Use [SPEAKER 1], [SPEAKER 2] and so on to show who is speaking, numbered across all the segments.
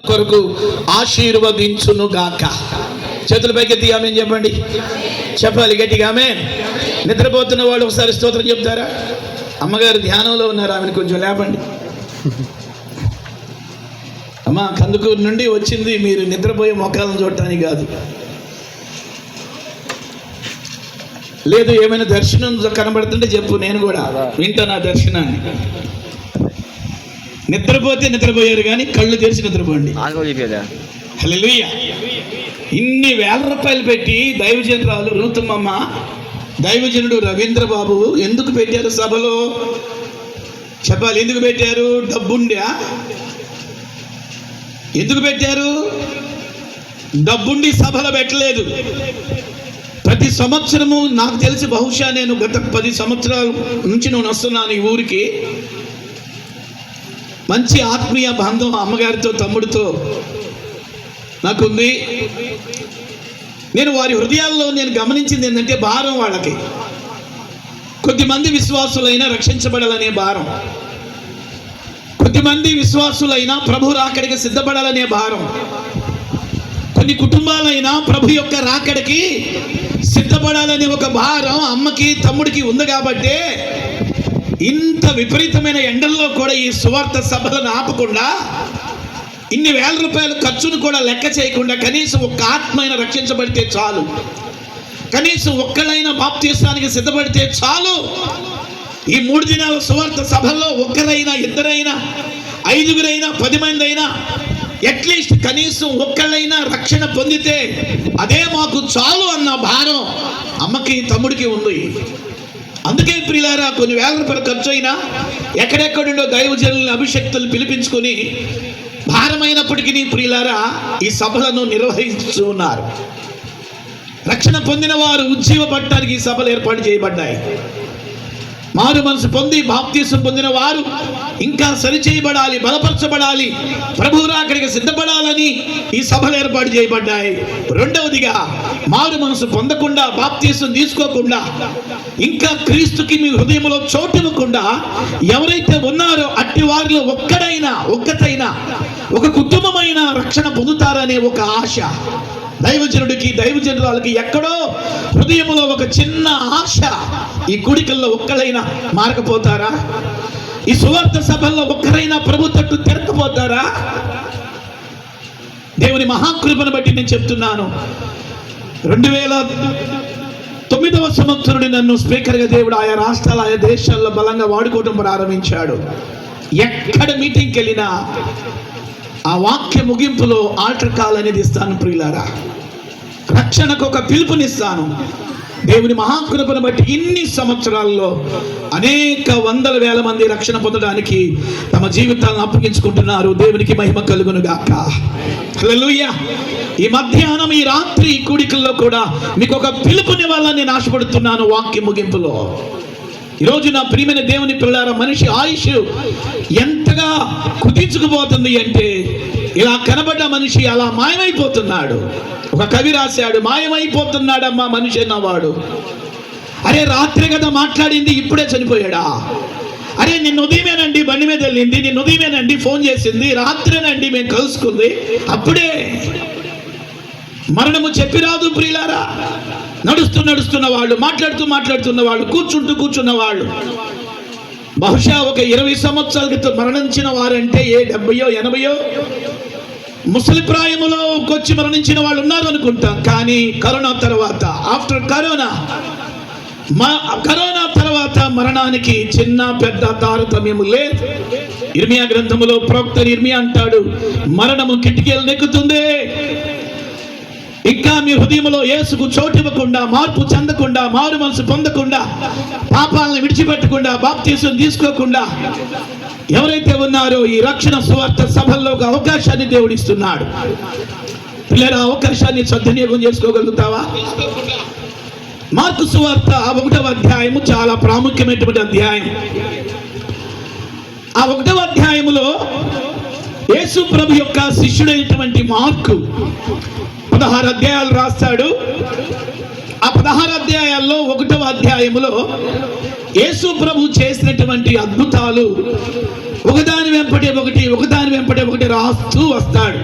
[SPEAKER 1] కొరకు ఆశీర్వదించును గాక. చేతుల పైకెత్తి ఆమేన్ చెప్పండి. చెప్పాలి గట్టిగా ఆమేన్. నిద్రపోతున్న వాళ్ళు ఒకసారి స్తోత్రం చెప్తారా? అమ్మగారు ధ్యానంలో ఉన్నారు, ఆమెను కొంచెం లేపండి. అమ్మ, కందుకూరు నుండి వచ్చింది మీరు నిద్రపోయే మొక్కలను చూడటానికి కాదు. లేదు ఏమైనా దర్శనం కనబడుతుంటే చెప్పు, నేను కూడా వింటాను ఆ దర్శనాన్ని. నిద్రపోతే నిద్రపోయారు కానీ కళ్ళు తెరిచి నిద్రపోండి. హల్లెలూయా. ఇన్ని వేల రూపాయలు పెట్టి దైవజనురాలు రూతమ్మ, దైవజనుడు రవీంద్ర బాబు ఎందుకు పెట్టారు సభలో? చెప్పాలి. ఎందుకు పెట్టారు? డబ్బుండా? ఎందుకు పెట్టారు? డబ్బుండి సభలో పెట్టలేదు. ప్రతి సంవత్సరము నాకు తెలిసి బహుశా నేను గత 10 సంవత్సరాల నుంచి నేను వస్తున్నాను ఈ ఊరికి. మంచి ఆత్మీయ బంధం అమ్మగారితో తమ్ముడితో నాకుంది. నేను వారి హృదయాల్లో నేను గమనించింది ఏంటంటే భారం. వాళ్ళకి కొద్దిమంది విశ్వాసులైనా రక్షించబడాలనే భారం, కొద్దిమంది విశ్వాసులైనా ప్రభు రాకడికి సిద్ధపడాలనే భారం, కొన్ని కుటుంబాలైనా ప్రభు యొక్క రాకడికి సిద్ధపడాలనే ఒక భారం అమ్మకి తమ్ముడికి ఉంది. కాబట్టి ఇంత విపరీతమైన ఎండల్లో కూడా ఈ సువార్త సభలను ఆపకుండా, ఇన్ని వేల రూపాయల ఖర్చును కూడా లెక్క చేయకుండా కనీసం ఒక్క ఆత్మైన రక్షించబడితే చాలు, కనీసం ఒక్కళ్ళైనా బాప్తీసానికి సిద్ధపడితే చాలు. ఈ 3 దినాల సువార్త సభల్లో ఒక్కరైనా, ఇద్దరైనా, 5గురైనా, 10 మంది అయినా, అట్లీస్ట్ కనీసం ఒక్కళ్ళైనా రక్షణ పొందితే అదే మాకు చాలు అన్న భారం అమ్మకి తమ్ముడికి ఉంది. అందుకే ప్రియులారా, కొన్ని వేల రూపాయలు ఖర్చు అయినా ఎక్కడెక్కడుండో దైవజనులను అభిషక్తులు పిలిపించుకొని భారమైనప్పటికీ ప్రియులారా ఈ సభలను నిర్వహిస్తూ ఉన్నారు. రక్షణ పొందిన వారు ఉజ్జీవపడటానికి ఈ సభలు ఏర్పాటు చేయబడ్డాయి. మారు మనసు పొంది బాప్తీసం పొందిన వారు ఇంకా సరిచేయబడాలి, బలపరచబడాలి, ప్రభు రాకడికి సిద్ధపడాలని ఈ సభలు ఏర్పాటు చేయబడ్డాయి. రెండవదిగా, మారు మనసు పొందకుండా, బాప్తీసం తీసుకోకుండా, ఇంకా క్రీస్తుకి మీ హృదయంలో చోటు ఇవ్వకుండా ఎవరైతే ఉన్నారో అట్టి వారిలో ఒక్కటైనా ఒక కుటుంబమైన రక్షణ పొందుతారనే ఒక ఆశ దైవజనుడికి, దైవజనురాలకి ఎక్కడో హృదయంలో ఒక చిన్న ఆశ. ఈ కూడికల్లో ఒక్కరైనా మారకపోతారా? ఈ సువార్త సభల్లో ఒక్కరైనా ప్రభు తట్టు తిరగకపోతారా? దేవుని మహాకృపను బట్టి నేను చెప్తున్నాను. 2009వ సంవత్సరం నన్ను స్పీకర్గా దేవుడు ఆయా రాష్ట్రాల, ఆయా దేశాల్లో బలంగా వాడుకోవడం ప్రారంభించాడు. ఎక్కడ మీటింగ్కి వెళ్ళినా ఆ వాక్య ముగింపులో ఆల్టర్ కాల్ అనేది ఇస్తాను ప్రియులారా. రక్షణకు ఒక పిలుపునిస్తాను. దేవుని మహాకృపను బట్టి ఇన్ని సంవత్సరాల్లో అనేక వందల వేల మంది రక్షణ పొందడానికి తమ జీవితాలను అప్పగించుకుంటున్నారు. దేవునికి మహిమ కలుగును గాక. హల్లెలూయా. ఈ మధ్యాహ్నం, ఈ రాత్రి, ఈ కూడికల్లో కూడా మీకు ఒక పిలుపునివ్వాలని నేను ఆశపడుతున్నాను. వాక్య ముగింపులో ఈరోజు నా ప్రియమైన దేవుని పిల్లారా, మనిషి ఆయుష్ ఎంతగా కుదించుకుపోతుంది అంటే ఇలా కనబడ్డ మనిషి అలా మాయమైపోతున్నాడు. ఒక కవి రాశాడు, మాయమైపోతున్నాడమ్మా మనిషి అన్నవాడు. అరే రాత్రి కదా మాట్లాడింది, ఇప్పుడే చనిపోయాడా? అరే నిన్న ఉదయమేనండి బండి మీద వెళ్ళింది, నిన్న ఉదయమేనండి ఫోన్ చేసింది, రాత్రేనండి మేము కలుసుకుంది, అప్పుడే. మరణము చెప్పిరాదు ప్రియులారా. నడుస్తున్న వాళ్ళు, మాట్లాడుతున్న వాళ్ళు, కూర్చున్న వాళ్ళు, బహుశా ఒక 20 సంవత్సరాల క్రితం మరణించిన వారంటే 70, 80 ముసలి ప్రాయములోకి వచ్చి మరణించిన వాళ్ళు ఉన్నారు అనుకుంటాం. కానీ కరోనా తర్వాత, ఆఫ్టర్ కరోనా తర్వాత మరణానికి చిన్న పెద్ద తారతమ్యము లేదు. ఇర్మియా గ్రంథములో ప్రవక్త ఇర్మియా అంటాడు, మరణము కిటికీలు నెక్కుతుంది. ఇంకా మీ హృదయంలో యేసుకు చోటు ఇవ్వకుండా, మార్పు చెందకుండా, మారు మనసు పొందకుండా, పాపాలను విడిచిపెట్టకుండా, బాప్తీసం తీసుకోకుండా ఎవరైతే ఉన్నారో ఈ రక్షణ సువార్త సభల్లో ఒక అవకాశాన్ని దేవుడిస్తున్నాడు. పిల్లల అవకాశాన్ని సద్వినియోగం చేసుకోగలుగుతావా? మార్కు సువార్త 1వ అధ్యాయము చాలా ప్రాముఖ్యమైనటువంటి అధ్యాయం. ఆ 1వ అధ్యాయములో యేసు ప్రభు యొక్క శిష్యుడైనటువంటి మార్కు 16 అధ్యాయాలు రాస్తాడు. ఆ 16 అధ్యాయాల్లో 1వ అధ్యాయములో యేసు ప్రభు చేసినటువంటి అద్భుతాలు ఒకదాని వెంపటి ఒకటి రాస్తూ వస్తాడు.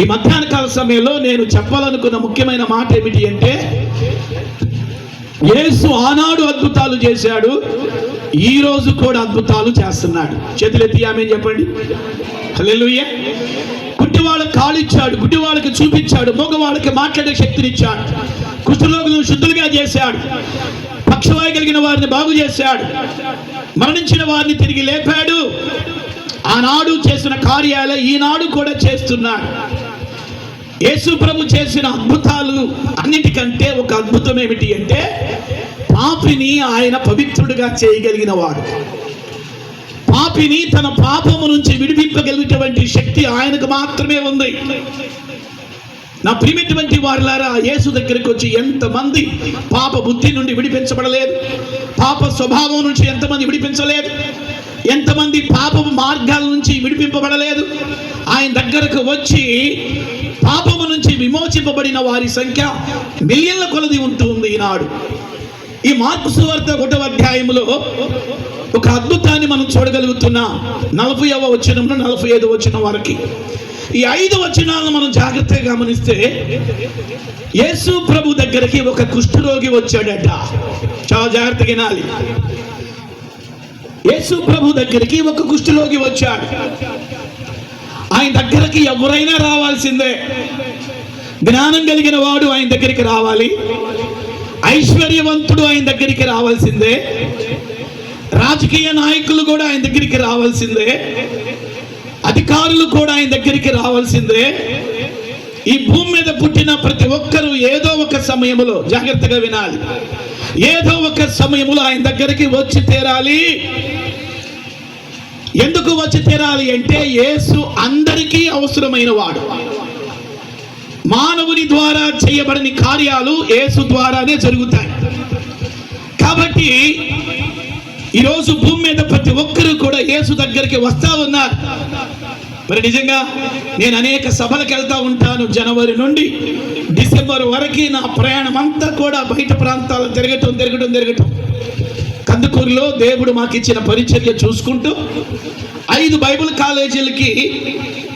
[SPEAKER 1] ఈ మధ్యాహ్న కాల సమయంలో నేను చెప్పాలనుకున్న ముఖ్యమైన మాట ఏమిటి అంటే, యేసు ఆనాడు అద్భుతాలు చేశాడు, ఈ రోజు కూడా అద్భుతాలు చేస్తున్నాడు. చేతులెత్తి ఆమేన్ చెప్పండి. హల్లెలూయా. గుడ్డివాళ్ళకి కాలిచ్చాడు, గుడ్డివాళ్ళకి చూపించాడు, మగవాళ్ళకి మాట్లాడే శక్తినిచ్చాడు, కుష్ఠరోగులను శుద్ధులుగా చేశాడు, పక్షవాయు కలిగిన వారిని బాగు చేశాడు, మరణించిన వారిని తిరిగి లేపాడు. ఆనాడు చేసిన కార్యాలు ఈనాడు కూడా చేస్తున్నాడు. యేసు ప్రభు చేసిన అద్భుతాలు అన్నిటికంటే ఒక అద్భుతం ఏమిటి అంటే, పాపిని ఆయన పవిత్రుడిగా చేయగలిగిన వాడు. పాపిని తన పాపము నుంచి విడిపింపగలిగినటువంటి శక్తి ఆయనకు మాత్రమే ఉంది. నా ప్రియమైనటువంటి వారులారా, యేసు దగ్గరికి వచ్చి ఎంతమంది పాప బుద్ధి నుండి విడిపించబడలేదు, పాప స్వభావం నుంచి ఎంతమంది విడిపించలేదు, ఎంతమంది పాప మార్గాల నుంచి విడిపింపబడలేదు. ఆయన దగ్గరకు వచ్చి పాపము నుంచి విమోచింపబడిన వారి సంఖ్య మిలియన్ల కొలది ఉంటుంది ఈనాడు. ఈ మార్కు సువార్త 1వ అధ్యాయంలో ఒక అద్భుతాన్ని మనం చూడగలుగుతున్నాం. 40వ వచనం నుండి 45వ వచనం వరకు ఈ 5 వచనాలను మనం జాగ్రత్తగా గమనిస్తే, యేసు ప్రభు దగ్గరికి ఒక కుష్ఠరోగి వచ్చాడట. చాలా జాగ్రత్తగా వినాలి. యేసు ప్రభు దగ్గరికి ఒక కుష్ఠరోగి వచ్చాడు. ఆయన దగ్గరికి ఎవరైనా రావాల్సిందే. జ్ఞానం కలిగిన వాడు ఆయన దగ్గరికి రావాలి, ఐశ్వర్యవంతుడు ఆయన దగ్గరికి రావాల్సిందే, రాజకీయ నాయకులు కూడా ఆయన దగ్గరికి రావాల్సిందే, అధికారులు కూడా ఆయన దగ్గరికి రావాల్సిందే. ఈ భూమి మీద పుట్టిన ప్రతి ఒక్కరూ ఏదో ఒక సమయంలో, జాగ్రత్తగా వినాలి, ఏదో ఒక సమయంలో ఆయన దగ్గరికి వచ్చి తీరాలి. ఎందుకు వచ్చి తీరాలి అంటే, యేసు అందరికీ అవసరమైన వాడు. మానవుని ద్వారా చేయబడిన కార్యాలు యేసు ద్వారానే జరుగుతాయి. కాబట్టి ఈరోజు భూమి మీద ప్రతి ఒక్కరూ కూడా యేసు దగ్గరికి వస్తా ఉన్నారు. మరి నిజంగా నేను అనేక సభలకు వెళ్తూ ఉంటాను. జనవరి నుండి డిసెంబర్ వరకు నా ప్రయాణం అంతా కూడా బయట ప్రాంతాలు తిరగటం. కందుకూరులో దేవుడు మాకు ఇచ్చిన పరిచర్య చూసుకుంటూ 5 బైబిల్ కాలేజీలకి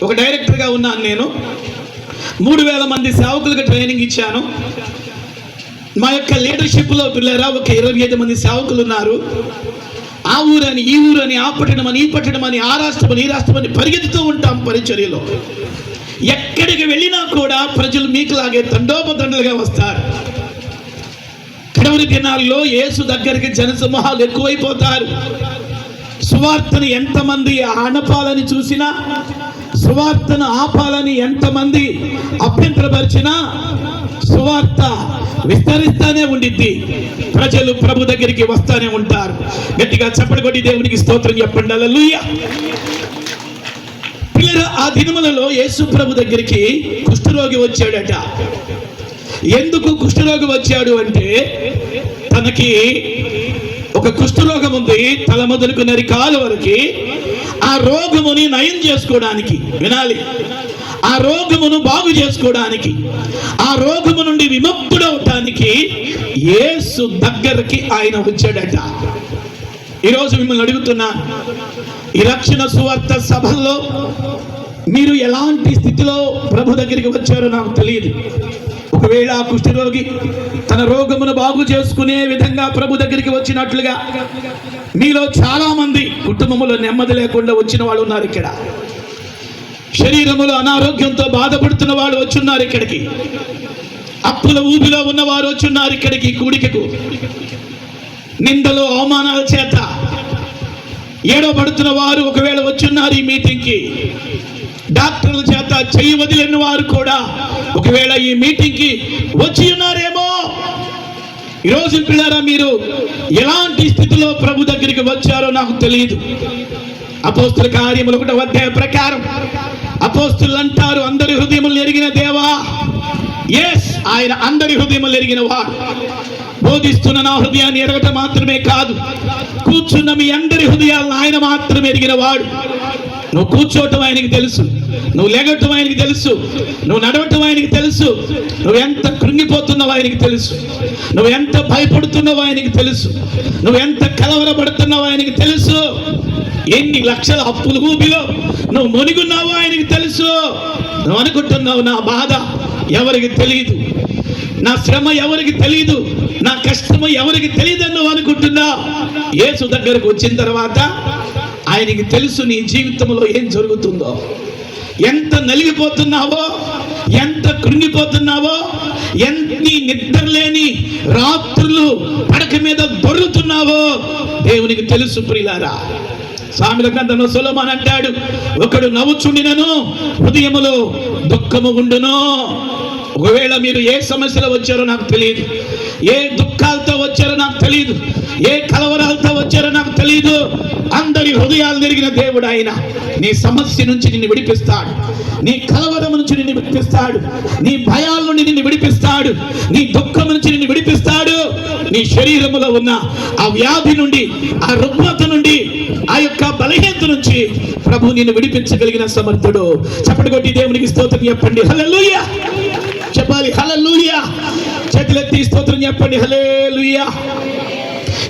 [SPEAKER 1] ఒక డైరెక్టర్గా ఉన్నాను నేను. 3000 మంది సేవకులకు ట్రైనింగ్ ఇచ్చాను. మా యొక్క లీడర్షిప్లో పిల్లరా ఒక 25 మంది సేవకులు ఉన్నారు. ఆ ఊరని ఈ ఊరని, ఆ పట్టణమని ఈ పట్టణమని, ఆ రాష్ట్రమని ఈ రాష్ట్రమని పరిగెత్తుతూ ఉంటాం పరిచర్యలో. ఎక్కడికి వెళ్ళినా కూడా ప్రజలు మీకులాగే తండోపతండలుగా వస్తారు. కడవరి దినాల్లో యేసు దగ్గరికి జనసమూహాలు ఎక్కువైపోతారు. సువార్తను ఎంతమంది ఆనపాలని చూసినా, సువార్తను ఆపాలని ఎంతమంది అభ్యంతరపరిచినా, సువార్త విస్తరిస్తానే ఉండిద్ది. ప్రజలు ప్రభు దగ్గరికి వస్తానే ఉంటారు. గట్టిగా చప్పటి కొట్టి దేవునికి స్తోత్రం చెప్పండి. హల్లెలూయా. పిల్లలు, ఆ దినములలో యేసు ప్రభు దగ్గరికి కుష్ఠరోగి వచ్చాడట. ఎందుకు కుష్ఠరోగి వచ్చాడు అంటే, తనకి ఒక కుష్ఠరోగం ఉంది, తల మొదలుకు నరికాల వరకు. ఆ రోగముని నయం చేసుకోవడానికి, వినాలి, ఆ రోగమును బాగు చేసుకోవడానికి, ఆ రోగము నుండి విముక్తుడవటానికి యేసు దగ్గరికి ఆయన వచ్చాడట. ఈరోజు మిమ్మల్ని అడుగుతున్నా, ఈ రక్షణ సువార్త సభల్లో మీరు ఎలాంటి స్థితిలో ప్రభు దగ్గరికి వచ్చారో నాకు తెలియదు. ఒకవేళ ఆ కుష్ఠరోగి తన రోగమును బాగు చేసుకునే విధంగా ప్రభు దగ్గరికి వచ్చినట్లుగా మీలో చాలా మంది కుటుంబంలో నెమ్మది లేకుండా వచ్చిన వాళ్ళు ఉన్నారు. ఇక్కడ శరీరములో అనారోగ్యంతో బాధపడుతున్న వాళ్ళు వచ్చున్నారు. ఇక్కడికి అప్పుల ఊబిలో ఉన్నవారు వచ్చున్నారు. ఇక్కడికి కూడికకు నిందలు అవమానాల చేత ఏడవబడుతున్న వారు ఒకవేళ వచ్చున్నారు ఈ మీటింగ్కి. డాక్టర్ల చేత చెయ్యి వదిలిన వారు కూడా ఒకవేళ ఈ మీటింగ్కి వచ్చి ఉన్నారేమో. ఈరోజు పిల్లరా, మీరు ఎలాంటి స్థితిలో ప్రభు దగ్గరికి వచ్చారో నాకు తెలియదు. అపోస్తుల కార్యములు 1వ అధ్యాయం ప్రకారం అపోస్తులు అంటారు, అందరి హృదయములు ఎరిగిన దేవా. ఎస్, ఆయన అందరి హృదయములు ఎరిగిన వాడు. బోధిస్తున్న నా హృదయాన్ని ఎరగటం మాత్రమే కాదు, కూర్చున్న మీ అందరి హృదయాలను ఆయన మాత్రమే ఎరిగిన వాడు. నువ్వు కూర్చోవటం ఆయనకి తెలుసు, నువ్వు లేగటం ఆయనకి తెలుసు, నువ్వు నడవటం ఆయనకి తెలుసు, నువ్వు ఎంత కృంగిపోతున్నావు ఆయనకి తెలుసు, నువ్వు ఎంత భయపడుతున్నావు ఆయనకి తెలుసు, నువ్వు ఎంత కలవరపడుతున్నావు ఆయనకి తెలుసు, ఎన్ని లక్షల అప్పుల ఊబిలో నువ్వు మునిగున్నావు ఆయనకి తెలుసు. నువ్వు అనుకుంటున్నావు నా బాధ ఎవరికి తెలియదు, నా శ్రమ ఎవరికి తెలియదు, నా కష్టము ఎవరికి తెలియదని నువ్వు అనుకుంటున్నావు. యేసు దగ్గరకు వచ్చిన తర్వాత ఆయనకి తెలుసు నీ జీవితంలో ఏం జరుగుతుందో, ఎంత నలిగిపోతున్నావో, ఎంత కృంగిపోతున్నావో, ఎన్ని నిద్రలేని రాత్రులు పడక మీద దొర్లుతున్నావో దేవునికి తెలుసు ప్రియులారా. సామెతల గ్రంథంలో సొలొమోను అంటాడు, ఒకడు నవ్వుచుండినను హృదయములో దుఃఖము ఉండును. ఒకవేళ మీరు ఏ సమస్యలో వచ్చారో నాకు తెలియదు, ఏ దుఃఖాలతో వచ్చారో నాకు తెలియదు, ఏ కలవరాలతో వచ్చారో నాకు తెలియదు, అందరి హృదయాలు తిరిగిన దేవుడు ఆయన. నీ సమస్య నుంచి నిన్ను విడిపిస్తాడు, నీ కలవరం నుంచి నిన్ను విడిపిస్తాడు, నీ భయాల నుండి నిన్ను విడిపిస్తాడు, నీ దుఃఖం నుంచి నిన్ను విడిపిస్తాడు. నీ శరీరములో ఉన్న ఆ వ్యాధి నుండి, ఆ రుగ్మత నుండి, ఆ యొక్క బలహీనత నుంచి ప్రభు నిన్ను విడిపించగలిగిన సమర్థుడు. చప్పటి కొట్టి దేవునికి స్తోత్రం చెప్పండి, హల్లెలూయా చెప్పాలి, హల్లెలూయా. చేతులెత్తి స్తోత్రం చెప్పండి, హల్లెలూయా.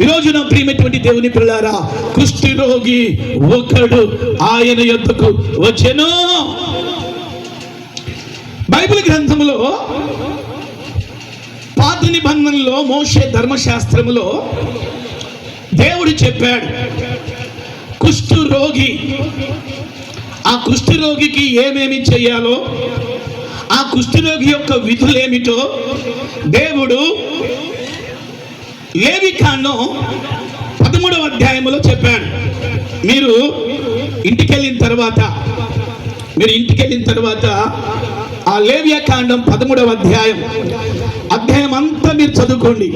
[SPEAKER 1] ఈరోజు నా ప్రియమైనటువంటి దేవుని పిల్లారా, కుష్టి రోగి ఒకడు ఆయన యొద్దకు వచ్చెను. బైబిల్ గ్రంథములో పాత నిబంధనలో మోషే ధర్మశాస్త్రములో దేవుడు చెప్పాడు, కుష్టు రోగి, ఆ కుష్టి రోగికి ఏమేమి చేయాలో, ఆ కుష్ఠరోగి యొక్క విధులేమిటో దేవుడు లేవికాండం 13వ అధ్యాయంలో చెప్పాడు. మీరు ఇంటికి వెళ్ళిన తర్వాత ఆ లేవికాండం 13వ అధ్యాయం అంతా మీరు చదువుకోండి.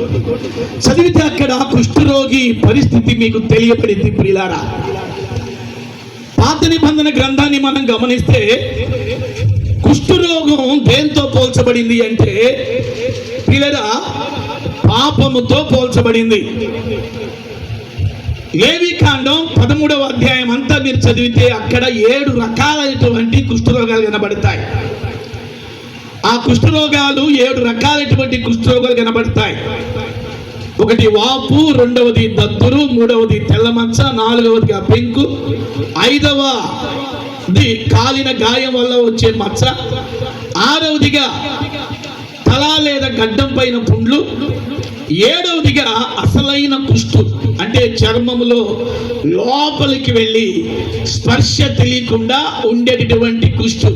[SPEAKER 1] చదివితే అక్కడ కుష్ఠరోగి పరిస్థితి మీకు తెలియబడింది ప్రియులారా. పాత నిబంధన గ్రంథాన్ని మనం గమనిస్తే కుష్ఠరోగం దేంతో పోల్చబడింది అంటే ప్రియులారా, పాపముతో పోల్చబడింది. లేవికాండం 13వ అధ్యాయం అంతా మీరు చదివితే అక్కడ 7 రకాలైనటువంటి కుష్ఠరోగాలు కనబడతాయి. ఆ కుష్ఠరోగాలు 7 రకాలైనటువంటి కుష్ఠరోగాలు కనబడతాయి. ఒకటి వాపు, రెండవది దద్దురు, మూడవది తెల్లమచ్చ, నాలుగవది పెంకు, ఐదవది కాలిన గాయం వల్ల వచ్చే మచ్చ, ఆరవదిగా తల లేదా గడ్డం పైన పుండ్లు, ఏడవదిగా అసలైన కుష్టు అంటే చర్మములో లోపలికి వెళ్ళి స్పర్శ తెలియకుండా ఉండేటటువంటి కుష్టు.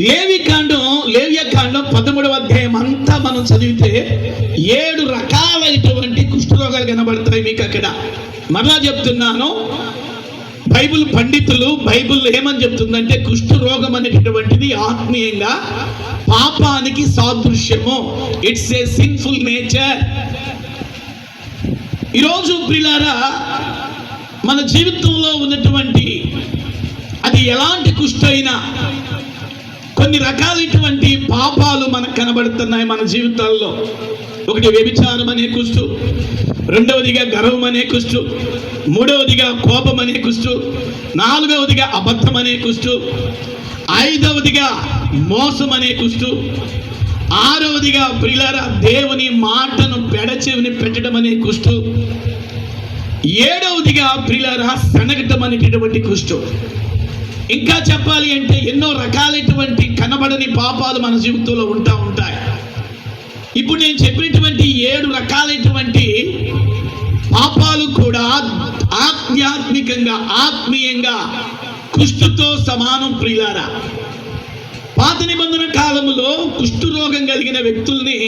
[SPEAKER 1] లేవికాండం 13వ అధ్యాయం అంతా మనం చదివితే 7 రకాలైనటువంటి కుష్ఠరోగాలు కనబడతాయి మీకు అక్కడ. మరలా చెప్తున్నాను, బైబిల్ పండితులు బైబిల్ ఏమని చెప్తుందంటే కుష్ఠరోగం అనేటటువంటిది ఆత్మీయంగా పాపానికి సాదృశ్యము. It's a sinful nature. ఈరోజు ప్రియులారా, మన జీవితంలో ఉన్నటువంటి అది ఎలాంటి కుష్ఠ అయినా కొన్ని రకాలైనటువంటి పాపాలు మనకు కనబడుతున్నాయి మన జీవితాల్లో. ఒకటి వ్యభిచారం అనే కుష్టు, రెండవదిగా గర్వం అనే కుష్టు, మూడవదిగా కోపం అనే కుష్టు, నాలుగవదిగా అబద్ధం అనే కుష్టు, ఐదవదిగా మోసం అనే కుష్టు, ఆరవదిగా ప్రియులారా దేవుని మాటను పెడచెవిని పెట్టడం అనే కుష్టు, ఏడవదిగా ప్రియులారా సనగటం అనేటటువంటి కుష్టు. ఇంకా చెప్పాలి అంటే ఎన్నో రకాలైనటువంటి కనబడని పాపాలు మన జీవితంలో ఉంటాయి. ఇప్పుడు నేను చెప్పినటువంటి 7 రకాలైనటువంటి పాపాలు కూడా ఆధ్యాత్మికంగా ఆత్మీయంగా కుష్ఠుతో సమానం ప్రియులారా. పాత నిబంధన కాలంలో కుష్ఠు రోగం కలిగిన వ్యక్తుల్ని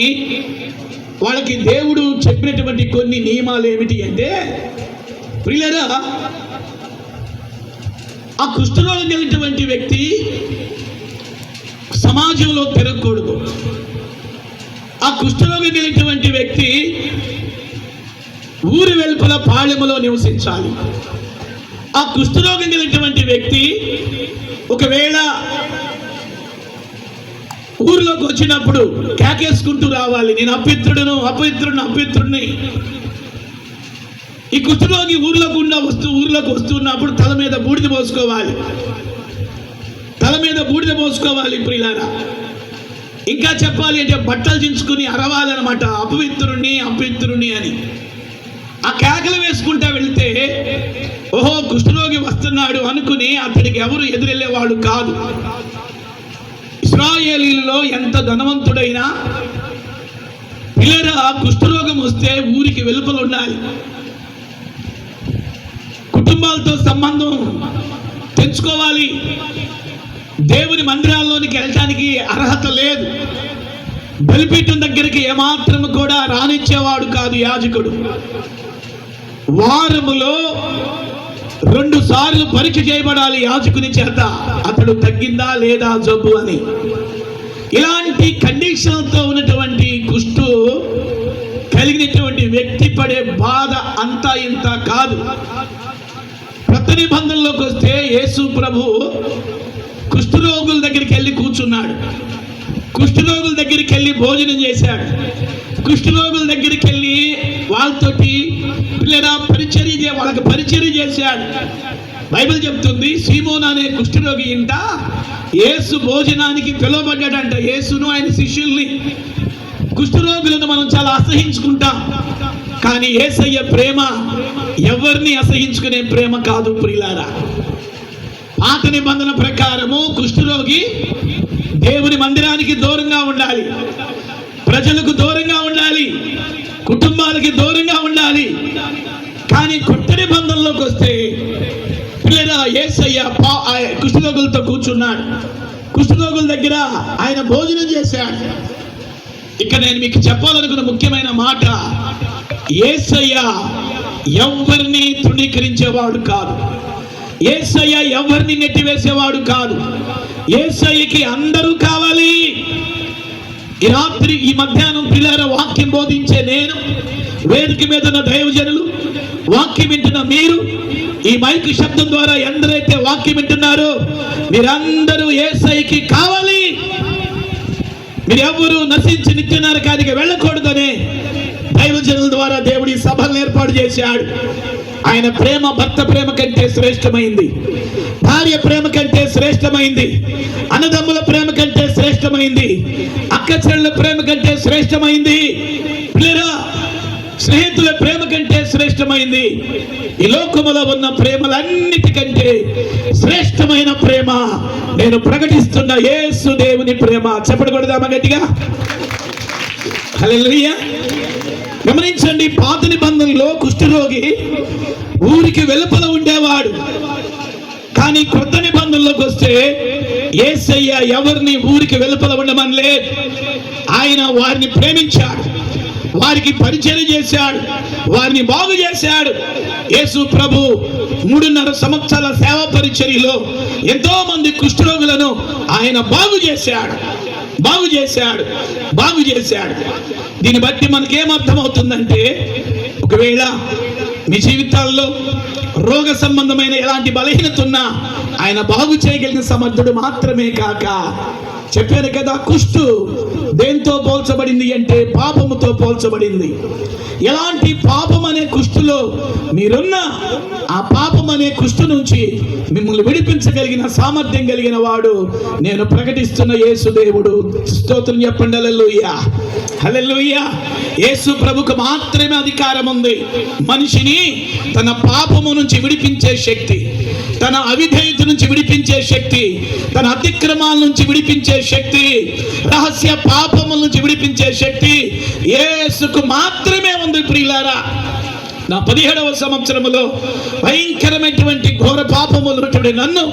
[SPEAKER 1] వాళ్ళకి దేవుడు చెప్పినటువంటి కొన్ని నియమాలు ఏమిటి అంటే ప్రియులారా, ఆ కుష్ఠరోగం కలిగినటువంటి వ్యక్తి సమాజంలో తిరగకూడదు. ఆ కుష్ఠరోగం కలిగినటువంటి వ్యక్తి ఊరి వెలుపల పాళెములో నివసించాలి. ఆ కుష్ఠరోగం కలిగినటువంటి వ్యక్తి ఒకవేళ ఊరిలోకి వచ్చినప్పుడు కేకేసుకుంటూ రావాలి, నేను అపవిత్రుడిని. ఈ కుష్ఠరోగి ఊర్లోకి వస్తున్నప్పుడు తల మీద బూడిద పోసుకోవాలి. తల మీద బూడిద పోసుకోవాలి ప్రియులారా. ఇంకా చెప్పాలి అంటే బట్టలు చించుకుని అరవాలన్నమాట, అపవిత్రుణ్ణి అని. ఆ కేకలు వేసుకుంటా వెళ్తే ఓహో కుష్ఠరోగి వస్తున్నాడు అనుకుని అతడికి ఎవరు ఎదురెళ్ళేవాడు కాదు. ఇశ్రాయేలీయులలో ఎంత ధనవంతుడైనా పిల్లరా కుష్ఠరోగం వస్తే ఊరికి వెలుపల ఉండాలి, కుటుంబాలతో సంబంధం తెంచుకోవాలి. దేవుని మందిరాల్లోనికి వెళ్ళటానికి అర్హత లేదు. బలిపీఠం దగ్గరికి ఏమాత్రం కూడా రానిచ్చేవాడు కాదు యాజకుడు. వారములో 2 సార్లు పరీక్ష చేయబడాలి యాజకుని చేత, అతడు తగ్గిందా లేదా జబ్బు అని. ఇలాంటి కండిషన్తో ఉన్నటువంటి కుష్టు కలిగినటువంటి వ్యక్తి పడే బాధ అంతా ఇంత కాదు. కొత్త నిబంధనలోకి వస్తే యేసు ప్రభు కుష్ఠరోగుల దగ్గరికి వెళ్ళి కూర్చున్నాడు, కుష్ఠరోగుల దగ్గరికి వెళ్ళి భోజనం చేశాడు, కుష్ఠరోగుల దగ్గరికి వెళ్ళి వాళ్ళతోటి వాళ్ళకి పరిచర్య చేశాడు. బైబిల్ చెప్తుంది సీమోను అనే కుష్ఠరోగి ఇంట యేసు భోజనానికి పిలువబడ్డాడంట. యేసును ఆయన శిష్యుల్ని. కుష్ఠరోగులను మనం చాలా అసహించుకుంటాం, కానీ యేసయ్య ప్రేమ ఎవరిని అసహించుకునే ప్రేమ కాదు ప్రియులారా. పాత నిబంధన ప్రకారము కుష్ఠరోగి దేవుని మందిరానికి దూరంగా ఉండాలి, ప్రజలకు దూరంగా ఉండాలి, కుటుంబాలకి దూరంగా ఉండాలి. కానీ కొత్త నిబంధనలోకి వస్తే పిల్లరా యేసయ్య కుష్ఠరోగులతో కూర్చున్నాడు, కుష్ఠరోగుల దగ్గర ఆయన భోజనం చేశాడు. ఇక్కడ నేను మీకు చెప్పాలనుకున్న ముఖ్యమైన మాట, యేసయ్య ఎవరిని తృణీకరించేవాడు కాదు, యేసయ్య ఎవరిని నెట్టివేసేవాడు కాదు. యేసయ్యకి అందరూ కావాలి. ఈ రాత్రి ఈ మధ్యాహ్నం పిల్లల వాక్యం బోధించే నేను, వేదిక మీద ఉన్న దైవజనులు, వాక్యం వింటున్న మీరు, ఈ మైక్ శబ్దం ద్వారా ఎందరైతే వాక్యం వింటున్నారో మీరందరూ యేసయ్యకి కావాలి. మీరెవరూ నశించి నిత్య నరకానికి వెళ్ళకూడదనే దైవజనుల ద్వారా దేవుడి సభలను ఏర్పాటు చేశాడు. ఆయన ప్రేమ భర్త ప్రేమ కంటే శ్రేష్టమైంది, భార్య ప్రేమ కంటే శ్రేష్టమైంది, అన్నదమ్ముల ప్రేమ కంటే శ్రేష్టమైంది, అక్క చెల్లెల ప్రేమ కంటే శ్రేష్టమైంది, స్నేహితుల ప్రేమ కంటే శ్రేష్టమైంది. ఈ లోకములో ఉన్న ప్రేమలన్నిటికంటే శ్రేష్టమైన ప్రేమ నేను ప్రకటిస్తున్న యేసు దేవుని ప్రేమ. చెప్పకూడదామా గట్టిగా? హల్లెలూయా. గమనించండి, పాత నిబంధనలో కుష్ఠరోగి ఊరికి వెలుపల ఉండేవాడు, కానీ కొత్త నిబంధనలోకి వస్తే యేసయ్య ఎవరిని ఊరికి వెలుపల ఉండమని లేదు. ఆయన వారిని ప్రేమించాడు, వారికి పరిచయం చేశాడు, వారిని బాగు చేశాడు. యేసు ప్రభు 3.5 సంవత్సరాల సేవా పరిచర్యలో ఎంతో మంది కుష్ఠరోగులను ఆయన బాగు చేశాడు. దీన్ని బట్టి మనకేమర్థమవుతుందంటే, ఒకవేళ మీ జీవితాల్లో రోగ సంబంధమైన ఎలాంటి బలహీనత ఉన్నా ఆయన బాగు చేయగలిగిన సమర్థుడు మాత్రమే కాక, చెప్పాను కదా, కుష్టు దేంతో పోల్చబడింది అంటే పాపముతో పోల్చబడింది. ఎలాంటి పాపం అనే కుష్టులో మీరున్న ఆ పాపం అనే కుష్టు నుంచి మిమ్మల్ని విడిపించగలిగిన సామర్థ్యం కలిగిన వాడు నేను ప్రకటిస్తున్న యేసు దేవుడు. స్తోత్రం చెప్పండి. హల్లెలూయా, హల్లెలూయా. యేసు ప్రభుకు మాత్రమే అధికారం ఉంది మనిషిని తన పాపము నుంచి విడిపించే శక్తి, తన అవిధేయత నుంచి విడిపించే శక్తి, తన అతిక్రమాల నుంచి విడిపించే శక్తి, రహస్య పాపముల నుంచి విడిపించే శక్తి యేసుకు మాత్రమే ఉంది ప్రియులారా. నా 17వ సంవత్సరములో భయంకరమైనటువంటి ఘోర పాపముల నుండి నన్ను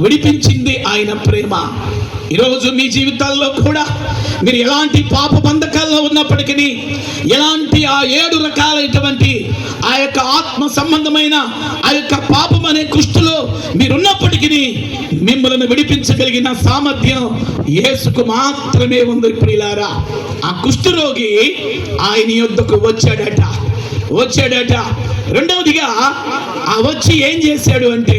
[SPEAKER 1] విడిపించింది ఆయన ప్రేమ. ఈరోజు మీ జీవితాల్లో కూడా మీరు ఎలాంటి పాప బంధకాల్లో ఉన్నప్పటికీ, ఎలాంటి ఆ 7 రకాలైనటువంటి ఆ యొక్క ఆత్మ సంబంధమైన ఆ యొక్క పాపం అనే కుష్టులో మీరున్నప్పటికీ మిమ్మల్ని విడిపించగలిగిన సామర్థ్యం యేసుకు మాత్రమే ఉంది ప్రియులారా. ఆ కుష్ఠరోగి ఆయన యొద్దకు వచ్చాడట. రెండవదిగా ఆ వచ్చి ఏం చేశాడు అంటే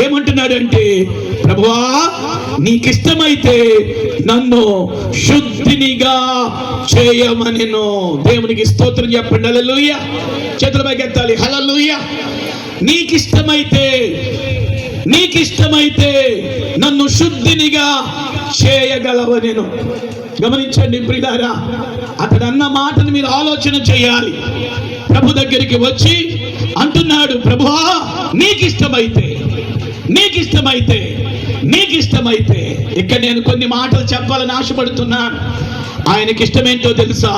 [SPEAKER 1] ఏమంటున్నాడు అంటే, ప్రభువా నీకిష్టమైతే నన్ను శుద్ధినిగా చేయమనెను. దేవునికి స్తోత్రం చెప్పండి. హల్లెలూయా. చేతుల పైకి ఎత్తాలి. హల్లెలూయా. నీకిష్టమైతే నీకిష్టమైతే నన్ను శుద్ధినిగా చేయగలవనెను. గమనించండి ప్రియులారా, అతడు అన్న మాటను మీరు ఆలోచన చేయాలి. ప్రభు దగ్గరికి వచ్చి అంటున్నాడు, ప్రభువా నీకిష్టమైతే, నీకిష్టమైతే, నీకిష్టమైతే. ఇక్కడ నేను కొన్ని మాటలు చెప్పాలని ఆశపడుతున్నాను. ఆయనకి ఇష్టమేంటో తెలుసా?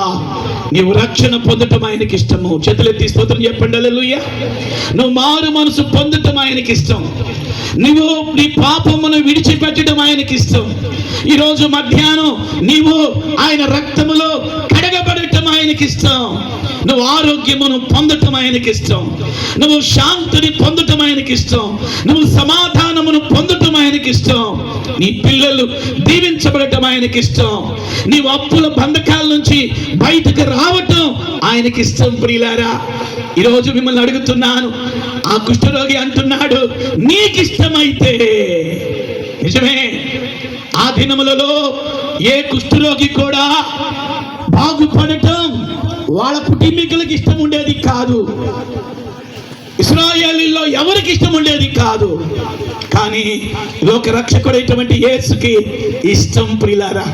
[SPEAKER 1] నీవు రక్షణ పొందటం ఆయనకి ఇష్టము. చేతులెత్తి స్తోత్రం చెప్పండి హల్లెలూయా. నువ్వు మారు మనసు పొందటం ఆయనకి ఇష్టం. నువ్వు నీ పాపమును విడిచిపెట్టడం ఆయనకి ఇష్టం. ఈరోజు మధ్యాహ్నం నీవు ఆయన రక్తములో కడగబడటం ఆయనకి ఇష్టం. నువ్వు ఆరోగ్యమును పొందటం ఆయనకి ఇష్టం. నువ్వు శాంతిని పొందటం ఆయనకి ఇష్టం. నువ్వు సమాధానమును పొందటం ఆయనకి ఇష్టం. నీ పిల్లలు దీవించబడటం ఆయనకి ఇష్టం. నీవు అప్పుల బంధకాల నుంచి బయటకు రావటం ఆయనకి ఇష్టం. ప్రియులారా, ఈరోజు మిమ్మల్ని అడుగుతున్నాను, ఆ కుష్ఠరోగి అంటున్నాడు నీకిష్టమైతే. నిజమే, ఆ దినములలో ఏ కుష్ఠరోగి కూడా బాగుపడటం వాళ్ళ కుటుంబీకులకు ఇష్టం ఉండేది కాదు. ఇశ్రాయేలీయుల్లో ఎవరికి ఇష్టం ఉండేది కాదు. కానీ లోక రక్షకుడైనటువంటి యేసుకి ఇష్టం. ప్రియులారా,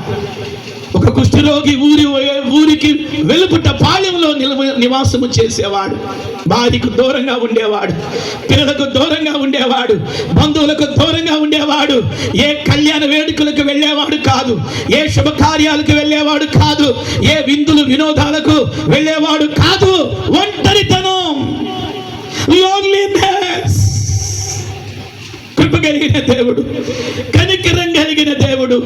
[SPEAKER 1] ఒక కుష్ఠరోగి ఊరికి వెలుపుట పాళెంలో నివాసము చేసేవాడు. భార్యకు దూరంగా ఉండేవాడు, పిల్లలకు దూరంగా ఉండేవాడు, బంధువులకు దూరంగా ఉండేవాడు. ఏ కళ్యాణ వేడుకలకు వెళ్ళేవాడు కాదు, ఏ శుభకార్యాలకు వెళ్ళేవాడు కాదు, ఏ విందులు వినోదాలకు వెళ్ళేవాడు కాదు. ఒంటరితనం, లోన్లీనెస్. కృప కలిగిన దేవుడు, కనికరం కలిగిన దేవుడు,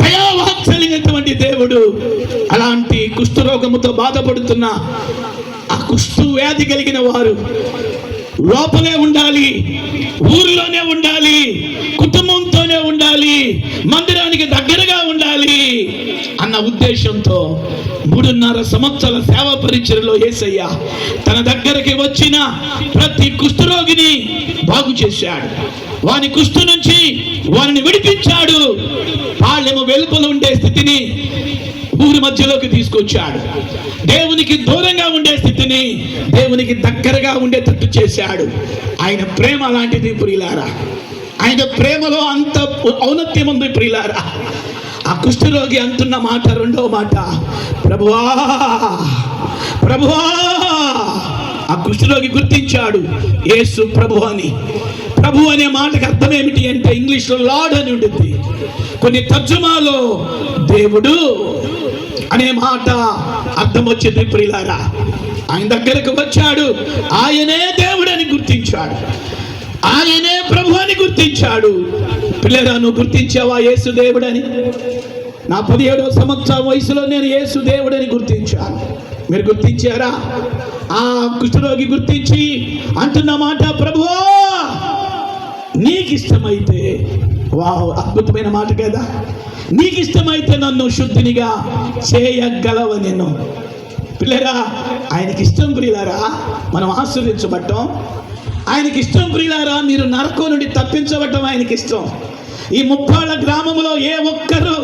[SPEAKER 1] దయావాత్సల్యమైనటువంటి దేవుడు. అలాంటి కుష్ఠరోగముతో బాధపడుతున్న ఆ కుష్ఠు వ్యాధి కలిగిన వారు లోపలే ఉండాలి, ఊరిలోనే ఉండాలి, కుటుంబంతోనే ఉండాలి, మందిరానికి దగ్గరగా ఉండాలి అన్న ఉద్దేశంతో 3.5 సంవత్సరాల సేవా పరిచర్యలో యేసయ్య తన దగ్గరికి వచ్చిన ప్రతి కుష్ఠరోగిని బాగు చేశాడు. వాని కుష్ఠు నుంచి వారిని విడిపించాడు. పాళెము వెలుపల ఉండే స్థితిని ఊరి మధ్యలోకి తీసుకొచ్చాడు. దేవునికి దూరంగా ఉండే స్థితిని దేవునికి దగ్గరగా ఉండేటట్టు చేశాడు. ఆయన ప్రేమ అలాంటిది ప్రియులారా. ఆయన ప్రేమలో అంత ఔన్నత్యం ఉంది ప్రియులారా. ఆ కుష్ఠరోగి అంటున్న మాట, రెండో మాట, ప్రభువా, ప్రభువా. ఆ కుష్ఠరోగి గుర్తించాడు యేసు ప్రభు అని. ప్రభు అనే మాటకి అర్థం ఏమిటి అంటే ఇంగ్లీష్లో లార్డ్ అని ఉంటుంది. కొన్ని తర్జుమాలో దేవుడు అనే మాట అర్థం వచ్చింది ప్రియులారా. ఆయన దగ్గరకు వచ్చాడు, ఆయనే దేవుడు అని గుర్తించాడు, ఆయనే ప్రభు అని గుర్తించాడు. పిల్లరా, నువ్వు గుర్తించావా యేసు దేవుడని? నా 17వ సంవత్సరం వయసులో నేను యేసు దేవుడని గుర్తించాను. మీరు గుర్తించారా? ఆ కుష్ఠరోగి గుర్తించి అంటున్న మాట, ప్రభువా నీకు ఇష్టమైతే. వావ్, అద్భుతమైన మాట కదా. నీకు ఇష్టమైతే నన్ను శుద్ధినిగా చేయగలవనెను. పిల్లరా, ఆయనకి ఇష్టం ప్రియులారా మనం ఆశీర్వదించబడటం. ఆయనకి ఇష్టం ప్రియులారా మీరు నరకం నుండి తప్పించబడటం ఆయనకి ఇష్టం. ఈ ముప్పాళ్ళ గ్రామంలో ఏ ఒక్కరు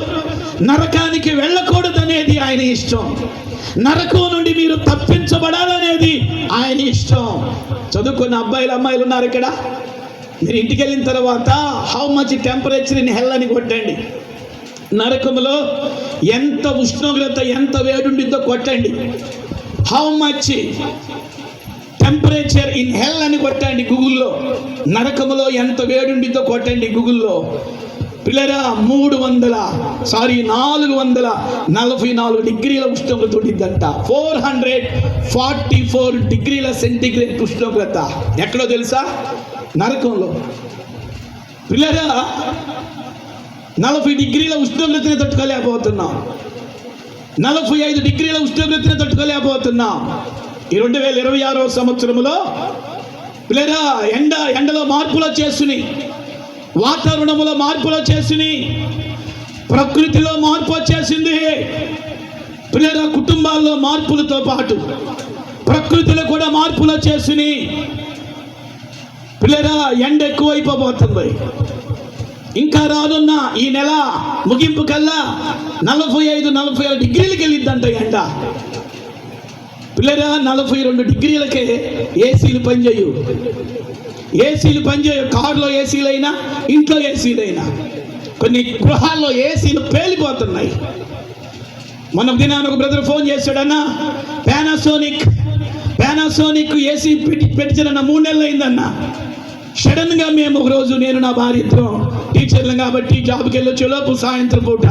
[SPEAKER 1] నరకానికి వెళ్ళకూడదనేది ఆయన ఇష్టం. నరకం నుండి మీరు తప్పించబడాలనేది ఆయన ఇష్టం. చదువుకున్న అబ్బాయిలు అమ్మాయిలు ఉన్నారు ఇక్కడ. మీరు ఇంటికి వెళ్ళిన తర్వాత హౌ మచ్ టెంపరేచర్ ఇన్ హెల్ అని కొట్టండి. నరకములో ఎంత ఉష్ణోగ్రత, ఎంత వేడుండిద్దో కొట్టండి. హౌ మచ్ టెంపరేచర్ ఇన్ హెల్ అని కొట్టండి గూగుల్లో. నరకములో ఎంత వేడుండిద్దో కొట్టండి గూగుల్లో. పిల్లరా, 444 డిగ్రీల ఉష్ణోగ్రత ఉండిద్దంట. 444 డిగ్రీల సెంటిగ్రేడ్ ఉష్ణోగ్రత. ఎక్కడో తెలుసా? నరకంలో. పిల్లరా, 40 డిగ్రీల ఉష్ణోగ్రతని తట్టుకోలేకపోతున్నాం, 45 డిగ్రీల ఉష్ణోగ్రతని తట్టుకోలేకపోతున్నాం. ఈ 2026వ సంవత్సరంలో పిల్లరా ఎండలో మార్పులు వచ్చేసినాయి, వాతావరణంలో మార్పులు వచ్చేసినాయి, ప్రకృతిలో మార్పు వచ్చేసింది. పిల్లరా, కుటుంబాల్లో మార్పులతో పాటు ప్రకృతిలో కూడా మార్పులు వచ్చేసినాయి. పిల్లరా, ఎండ ఎక్కువైపోతుంది. ఇంకా రానున్న ఈ నెల ముగింపు కల్లా 45-46 డిగ్రీలకి వెళ్ళిద్దంట ఎండ. పిల్లరా, 42 డిగ్రీలకే ఏసీలు పనిచేయు. ఏసీలు పనిచేయ, కారులో ఏసీలైనా ఇంట్లో ఏసీలైనా, కొన్ని గృహాల్లో ఏసీలు పేలిపోతున్నాయి. మన దినాన్ని ఒక బ్రదర్ ఫోన్ చేశాడన్నా, పానాసోనిక్ ఏసీ పెట్టించిన 3 నెలలు అయిందన్నా. సడన్గా మేము ఒకరోజు నేను నా భార్య ఇద్దరం టీచర్లు కాబట్టి జాబ్కి వెళ్ళొచ్చేలోపు సాయంత్రం పూట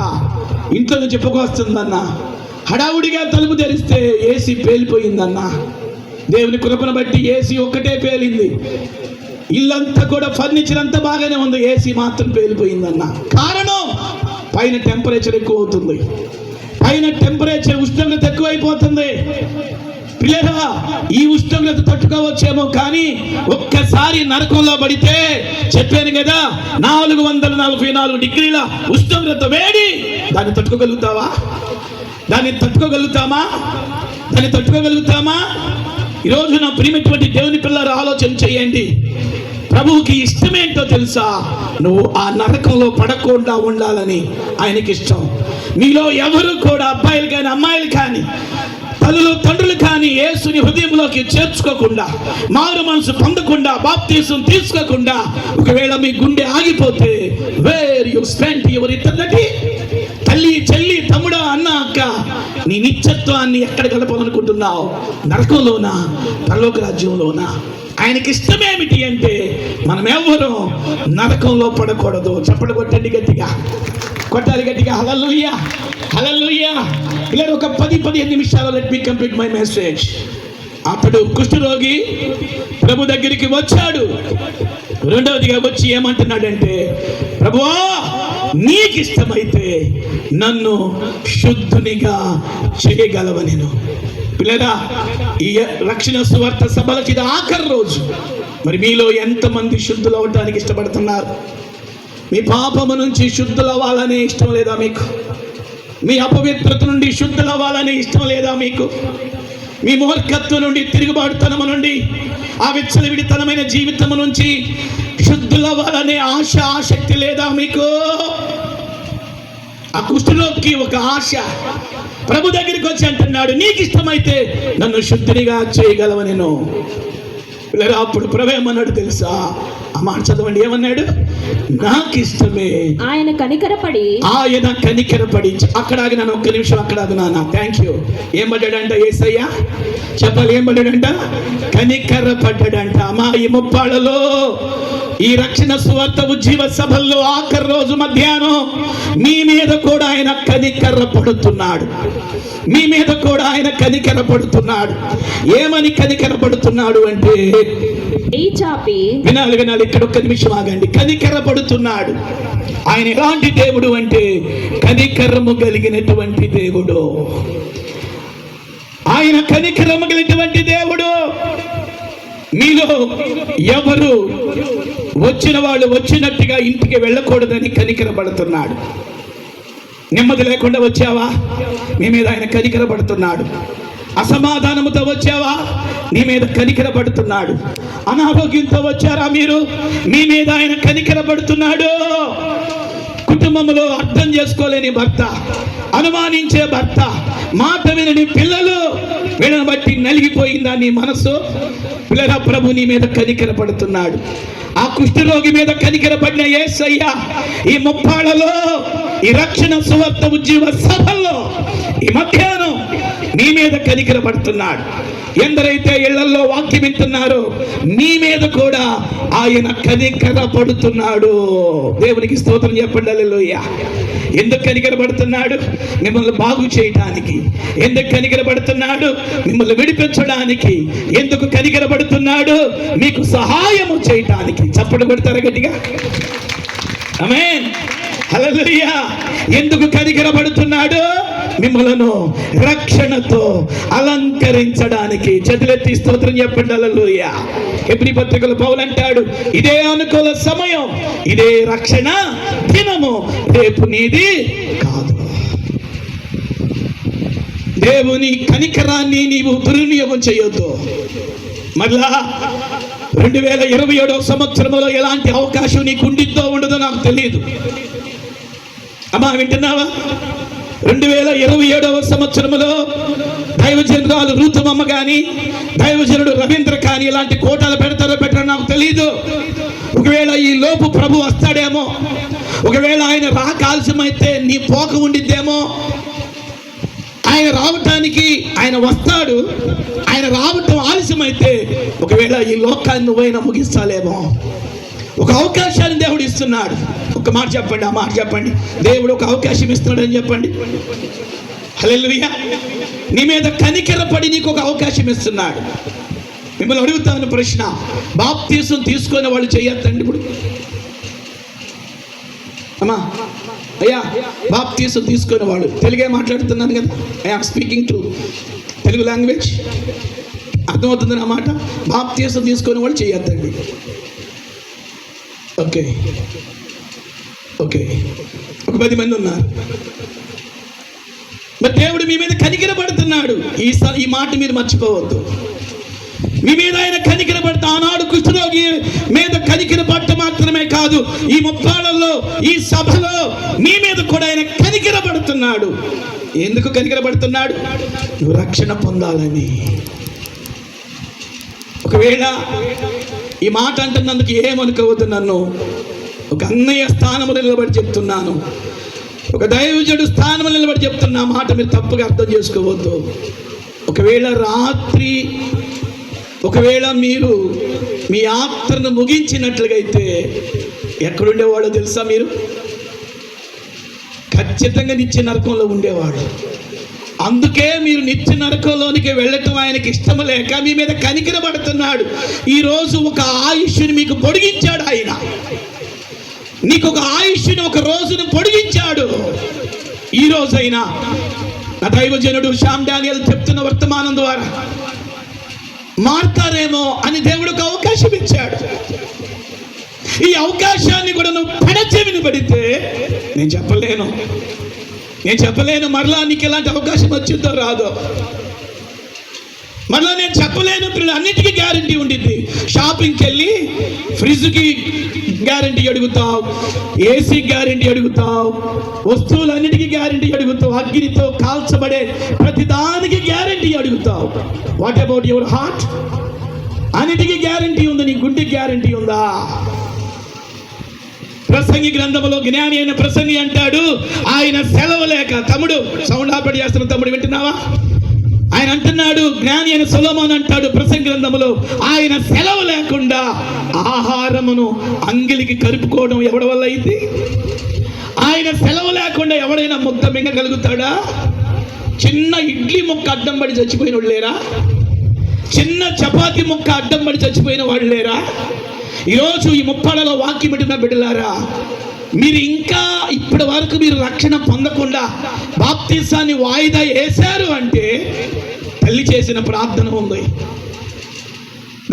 [SPEAKER 1] ఇంట్లో నుంచి చెప్పుకొస్తుందన్న. హడావుడిగా తలుపు తెరిస్తే ఏసీ పేలిపోయిందన్న. దేవుని కృపను బట్టి ఏసీ ఒక్కటే పేలింది. ఇల్లంతా కూడా ఫర్నిచర్ అంతా బాగానే ఉంది, ఏసీ మాత్రం పేలిపోయిందన్న. కారణం పైన టెంపరేచర్ ఎక్కువ అవుతుంది, పైన టెంపరేచర్ ఉష్ణోగ్రత ఎక్కువైపోతుంది. పిల్లరా, ఈ ఉష్ణోగ్రత తట్టుకోవచ్చేమో కానీ ఒక్కసారి నరకంలో పడితే చెప్పాను కదా 444 డిగ్రీల ఉష్ణోగ్రత వేడి, దాన్ని తట్టుకోగలుగుతావా? దాన్ని తట్టుకోగలుగుతామా? ఈరోజు నా ప్రియమైనటువంటి దేవుని పిల్లలు ఆలోచన చేయండి. ప్రభువుకి ఇష్టమేంటో తెలుసా? నువ్వు ఆ నరకంలో పడకుండా ఉండాలని ఆయనకి ఇష్టం. మీలో ఎవరు కూడా అబ్బాయిలు కానీ అమ్మాయిలు కానీ తల్లులు తండ్రులు కానీ యేసుని హృదయంలోకి చేర్చుకోకుండా, మారు మనసు పొందకుండా, బాప్తీసం తీసుకోకుండా ఒకవేళ మీ గుండె ఆగిపోతే where you spend your eternity? తల్లి, చెల్లి, తమ్ముడా, అన్న, అక్క, నీ నిత్యత్వాన్ని ఎక్కడ గడపాలనుకుంటున్నావు? నరకంలోనా, పరలోక రాజ్యంలోనా? ఆయనకి ఇష్టమేమిటి అంటే మనం ఎవరు నరకంలో పడకూడదు. చప్పట్లు కొట్టండి గట్టిగా, కొట్టాలి గట్టిగా. హల్లెలూయా, హల్లెలూయా. ఇలా ఒక 10-15 నిమిషాలు let me complete my message. అప్పుడు కుష్ఠరోగి ప్రభు దగ్గరికి వచ్చాడు. రెండవదిగా వచ్చి ఏమంటున్నాడంటే, ప్రభువా నీకు ఇష్టమైతే నన్ను శుద్ధునిగా చేయగలవనెను. పిల్లరా, ఈ రక్షణ సువార్త సభలకి ఇది ఆఖరి రోజు. మరి మీలో ఎంతమంది శుద్ధులు అవటానికి ఇష్టపడుతున్నారు? మీ పాపము నుంచి శుద్ధులు అవ్వాలనే ఇష్టం లేదా మీకు? మీ అపవిత్రత నుండి శుద్ధులు అవ్వాలనే ఇష్టం లేదా మీకు? మీ మూర్ఖత్వం నుండి, తిరుగుబాటుతనము నుండి, ఆ విచ్చలవిడితనమైన జీవితము నుంచి శుద్ధులు అవ్వాలనే ఆసక్తి లేదా మీకు? ఆ కుష్ఠరోగికి ఒక ఆశ. ప్రభు దగ్గరికి వచ్చి అంటున్నాడు, నీకు ఇష్టమైతే నన్ను శుద్ధినిగా చేయగలవనెను. అప్పుడు ప్రభు ఏమన్నాడు తెలుసా? ఆ మాట చదవండి, ఏమన్నాడు? నాకు ఇష్టమే.
[SPEAKER 2] ఆయన కనికరపడి
[SPEAKER 1] అక్కడ ఆగినాను, ఒక్క నిమిషం అక్కడ ఆగినానా. Thank you. ఏం పడ్డాడంట యేసయ్య? చెప్పాలి, ఏం పడ్డాడంట? కనికరపడ్డాడంట. అమ్మా, ఈ ముప్పాళ్ళలో ఈ రక్షణ సువార్త ఉజ్జీవ సభల్లో ఆఖరి రోజు మధ్యాహ్నం మీ మీద కూడా ఆయన కనికరపడుతున్నాడు. మీ మీద కూడా ఆయన కనికరపడుతున్నాడు. ఏమని కనికరపడుతున్నాడు అంటే, వినాలి, ఇక్కడ ఒక్క నిమిషం ఆగండి. కనికరపడుతున్నాడు. ఆయన ఎలాంటి దేవుడు అంటే కనికరము కలిగినటువంటి దేవుడు. ఆయన కనికరము కలిగినటువంటి దేవుడు. మీలో ఎవరు వచ్చిన వాళ్ళు వచ్చినట్టుగా ఇంటికి వెళ్ళకూడదని కనికరపడుతున్నాడు. నెమ్మది లేకుండా వచ్చావా? మీ మీద ఆయన కనికరపడుతున్నాడు. అసమాధానముతో వచ్చావా? నీ మీద కనికరపడుతున్నాడు. అనారోగ్యంతో వచ్చారా మీరు? మీ మీద ఆయన కనికరపడుతున్నాడు. కుటుంబంలో అర్థం చేసుకోలేని భర్త, అనుమానించే భర్త, మాట వినని పిల్లలు, వీళ్ళని బట్టి నలిగిపోయిందా నీ మనసు? పిల్లల, ప్రభు నీ మీద కనికరపడుతున్నాడు. ఆ కుష్ఠరోగి మీద కనికరపడిన యేసయ్య ఈ ముప్పాళ్ళలో, ఈ రక్షణ సువార్త ఉజ్జీవ సభల్లో ఈ మధ్యాహ్నం నీ మీద కనికరపడుతున్నాడు. ఎందరైతే ఇళ్లలో వాక్యం వింటున్నారో మీ మీద కూడా ఆయన కనికరపడుతున్నాడు. దేవునికి స్తోత్రం చెప్పండి. హల్లెలూయా. ఎందుకు కనికరపడుతున్నాడు? మిమ్మల్ని బాగు చేయటానికి. ఎందుకు కనికరపడుతున్నాడు? మిమ్మల్ని విడిపించడానికి. ఎందుకు కనికరపడుతున్నాడు? మీకు సహాయము చేయటానికి. చప్పట్లు కొడతారా గట్టిగా? ఆమేన్, హల్లెలూయా. ఎందుకు కనికరపడుతున్నాడు? మిమ్మలను రక్షణతో అలంకరించడానికి. చేతులెత్తి స్తోత్రం చెప్పండి. హల్లెలూయా. హెబ్రీ పత్రికలో పౌలు అంటాడు, ఇదే అనుకూల సమయం, ఇదే రక్షణ దినము, రేపు నీది కాదు. దేవుని కనికరాన్ని నీవు దుర్వినియోగం చేయొద్దు. మళ్ళా 2027 సంవత్సరంలో ఎలాంటి అవకాశం నీకు ఉండిద్దో ఉండదో నాకు తెలియదు. అమ్మా, వింటున్నావా? 2027వ సంవత్సరంలో దైవజనురాలు రూతుమమ్మ కానీ దైవజనుడు రవీంద్ర కానీ ఇలాంటి కోటాలు పెడతారో పెట్టారో నాకు తెలియదు. ఒకవేళ ఈ లోపు ప్రభు వస్తాడేమో, ఒకవేళ ఆయన రాక ఆలస్యమైతే నీ పోక ఉండిద్దేమో. ఆయన రావటానికి ఆయన వస్తాడు, ఆయన రావటం ఆలస్యమైతే ఒకవేళ ఈ లోకాన్ని నువ్వైనా ముగిస్తాలేమో. ఒక అవకాశాన్ని దేవుడు ఇస్తున్నాడు. ఒక మాట చెప్పండి, ఆ మాట చెప్పండి. దేవుడు ఒక అవకాశం ఇస్తున్నాడని చెప్పండి. హల్లెలూయా. నీ మీద కనికరపడి నీకు ఒక అవకాశం ఇస్తున్నాడు. మిమ్మల్ని అడుగుతాను ప్రశ్న, బాప్తీసం తీసుకునే వాళ్ళు చేయొద్దండి. ఇప్పుడు అమ్మా అయ్యా, బాప్తీసం తీసుకునే వాళ్ళు, తెలుగే మాట్లాడుతున్నాను కదా, I am speaking to Telugu language, అర్థమవుతుంది నా మాట. బాప్తీసం తీసుకునే వాళ్ళు చేయొద్దండి. ఓకే ఓకే, ఒక 10 మంది ఉన్నారు. మరి దేవుడు మీ మీద కనికరపడుతున్నాడు. ఈ మాట మీరు మర్చిపోవద్దు. మీ మీద ఆయన కనికరపడతా. ఆనాడు కుష్ఠరోగి మీద కనికరపడటం మాత్రమే కాదు, ఈ ముప్పాళ్ళల్లో ఈ సభలో మీ మీద కూడా ఆయన కనికరపడుతున్నాడు. ఎందుకు కనికరపడుతున్నాడు? నువ్వు రక్షణ పొందాలని. ఒకవేళ ఈ మాట అంటున్నందుకు ఏమనుకోవద్దు. నన్ను ఒక అన్నయ్య స్థానంలో నిలబడి చెప్తున్నాను, ఒక దైవజనుడు స్థానంలో నిలబడి చెప్తున్నా మాట మీరు తప్పుగా అర్థం చేసుకోవద్దు. ఒకవేళ రాత్రి మీరు మీ యాత్రను ముగించినట్లుగా అయితే ఎక్కడుండేవాడో తెలుసా? మీరు ఖచ్చితంగా నిత్య నరకంలో ఉండేవాడు. అందుకే మీరు నిత్య నరకంలోనికి వెళ్ళటం ఆయనకి ఇష్టం లేక మీ మీద కనికరపడుతున్నాడు. ఈరోజు ఒక ఆయుష్ని మీకు పొడిగించాడు. ఆయన నీకు ఒక ఆయుష్ని, ఒక రోజును పొడిగించాడు. ఈ రోజైనా నా దైవజనుడు శ్యామ్ డానియల్ చెప్తున్న వర్తమానం ద్వారా మారుతారేమో అని దేవుడికి అవకాశం ఇచ్చాడు. ఈ అవకాశాన్ని కూడా నువ్వు పెడచెవిని పడితే నేను చెప్పలేను మరలా నీకు ఎలాంటి అవకాశం వచ్చిందో రాదో. మరలా నేను చెప్పలేను. అన్నిటికీ గ్యారంటీ ఉండిద్ది. షాపింగ్కి వెళ్ళి ఫ్రిడ్జ్కి గ్యారంటీ అడుగుతావు, ఏసీ గ్యారంటీ అడుగుతావు, వస్తువులన్నిటికీ గ్యారంటీ అడుగుతావు, అగ్నితో కాల్చబడే ప్రతి దానికి గ్యారంటీ అడుగుతావు. What about your heart? అన్నిటికీ గ్యారంటీ ఉంది. నీ గుండెకి గ్యారంటీ ఉందా? ప్రసంగి గ్రంథంలో జ్ఞాని అయిన ప్రసంగి అంటాడు, ఆయన సెలవు లేక, తమ్ముడు సౌండ్ ఆపరేట్ చేస్తున్న తమ్ముడు వింటున్నావా? ఆయన అంటున్నాడు, జ్ఞాని అయిన సొలొమోను అంటాడు ప్రసంగి గ్రంథంలో, ఆయన సెలవు లేకుండా ఆహారమును అంగిలికి కలుపుకోవడం ఎవడి వల్ల అయింది? ఆయన సెలవు లేకుండా ఎవడైనా ముద్ద మింగగలుగుతాడా? చిన్న ఇడ్లీ ముక్క అడ్డం పడి చచ్చిపోయిన వాళ్ళు లేరా? చిన్న చపాతీ ముక్క అడ్డం పడి చచ్చిపోయిన వాళ్ళు లేరా? ఈరోజు ఈ ముప్పాళ్ళలో వాక్యం పెట్టిన బిడ్డలారా, మీరు ఇంకా ఇప్పటి వరకు మీరు రక్షణ పొందకుండా బాప్తీసాన్ని వాయిదా వేశారు అంటే తల్లి చేసిన ప్రార్థన ఉంది,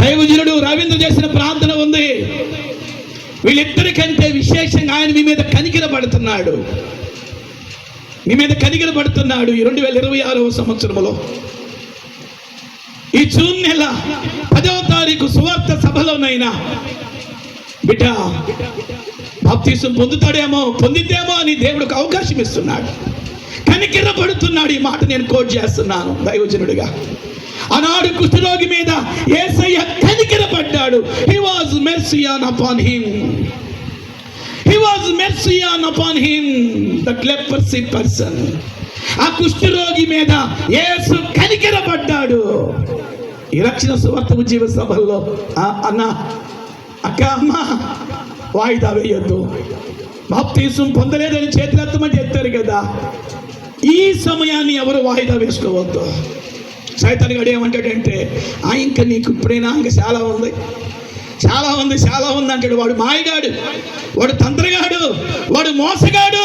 [SPEAKER 1] దైవజనుడు రవీంద్ర చేసిన ప్రార్థన ఉంది. వీళ్ళిద్దరికంటే విశేషంగా ఆయన మీ మీద కనికరపడుతున్నాడు. ఈ 2026వ సంవత్సరంలో ఈ జూన్ నెల 10వ తారీఖు సువార్త సభలోనైనా బిడ్డ బాప్తీసం పొందితేమో అని దేవుడికి అవకాశం ఇస్తున్నాడు. కనికరపడుతున్నాడు. ఈ మాట నేను కోట్ చేస్తున్నాను దైవజనుడిగా. ఆనాడు కుష్ఠరోగి మీద యేసయ్య కనికరపడ్డాడు. He was mercy upon him, that leprosy person. ఆ కుష్ఠరోగి మీద యేసు కనికరపడ్డాడు. ఈ రక్షణ సువార్త ఉజ్జీవ సభల్లో అన్న వాయిదా వేయొద్దు. బాప్తీసం పొందలేదని చేతులెత్తమని చెప్తారు కదా, ఈ సమయాన్ని ఎవరు వాయిదా వేసుకోవద్దు. సైతాన్ గడు ఏమంటాడంటే, ఇంకా నీకు ఇప్పుడైనా ఇంకా చాలా ఉంది అంటాడు. వాడు మాయగాడు, వాడు తంత్రగాడు, వాడు మోసగాడు.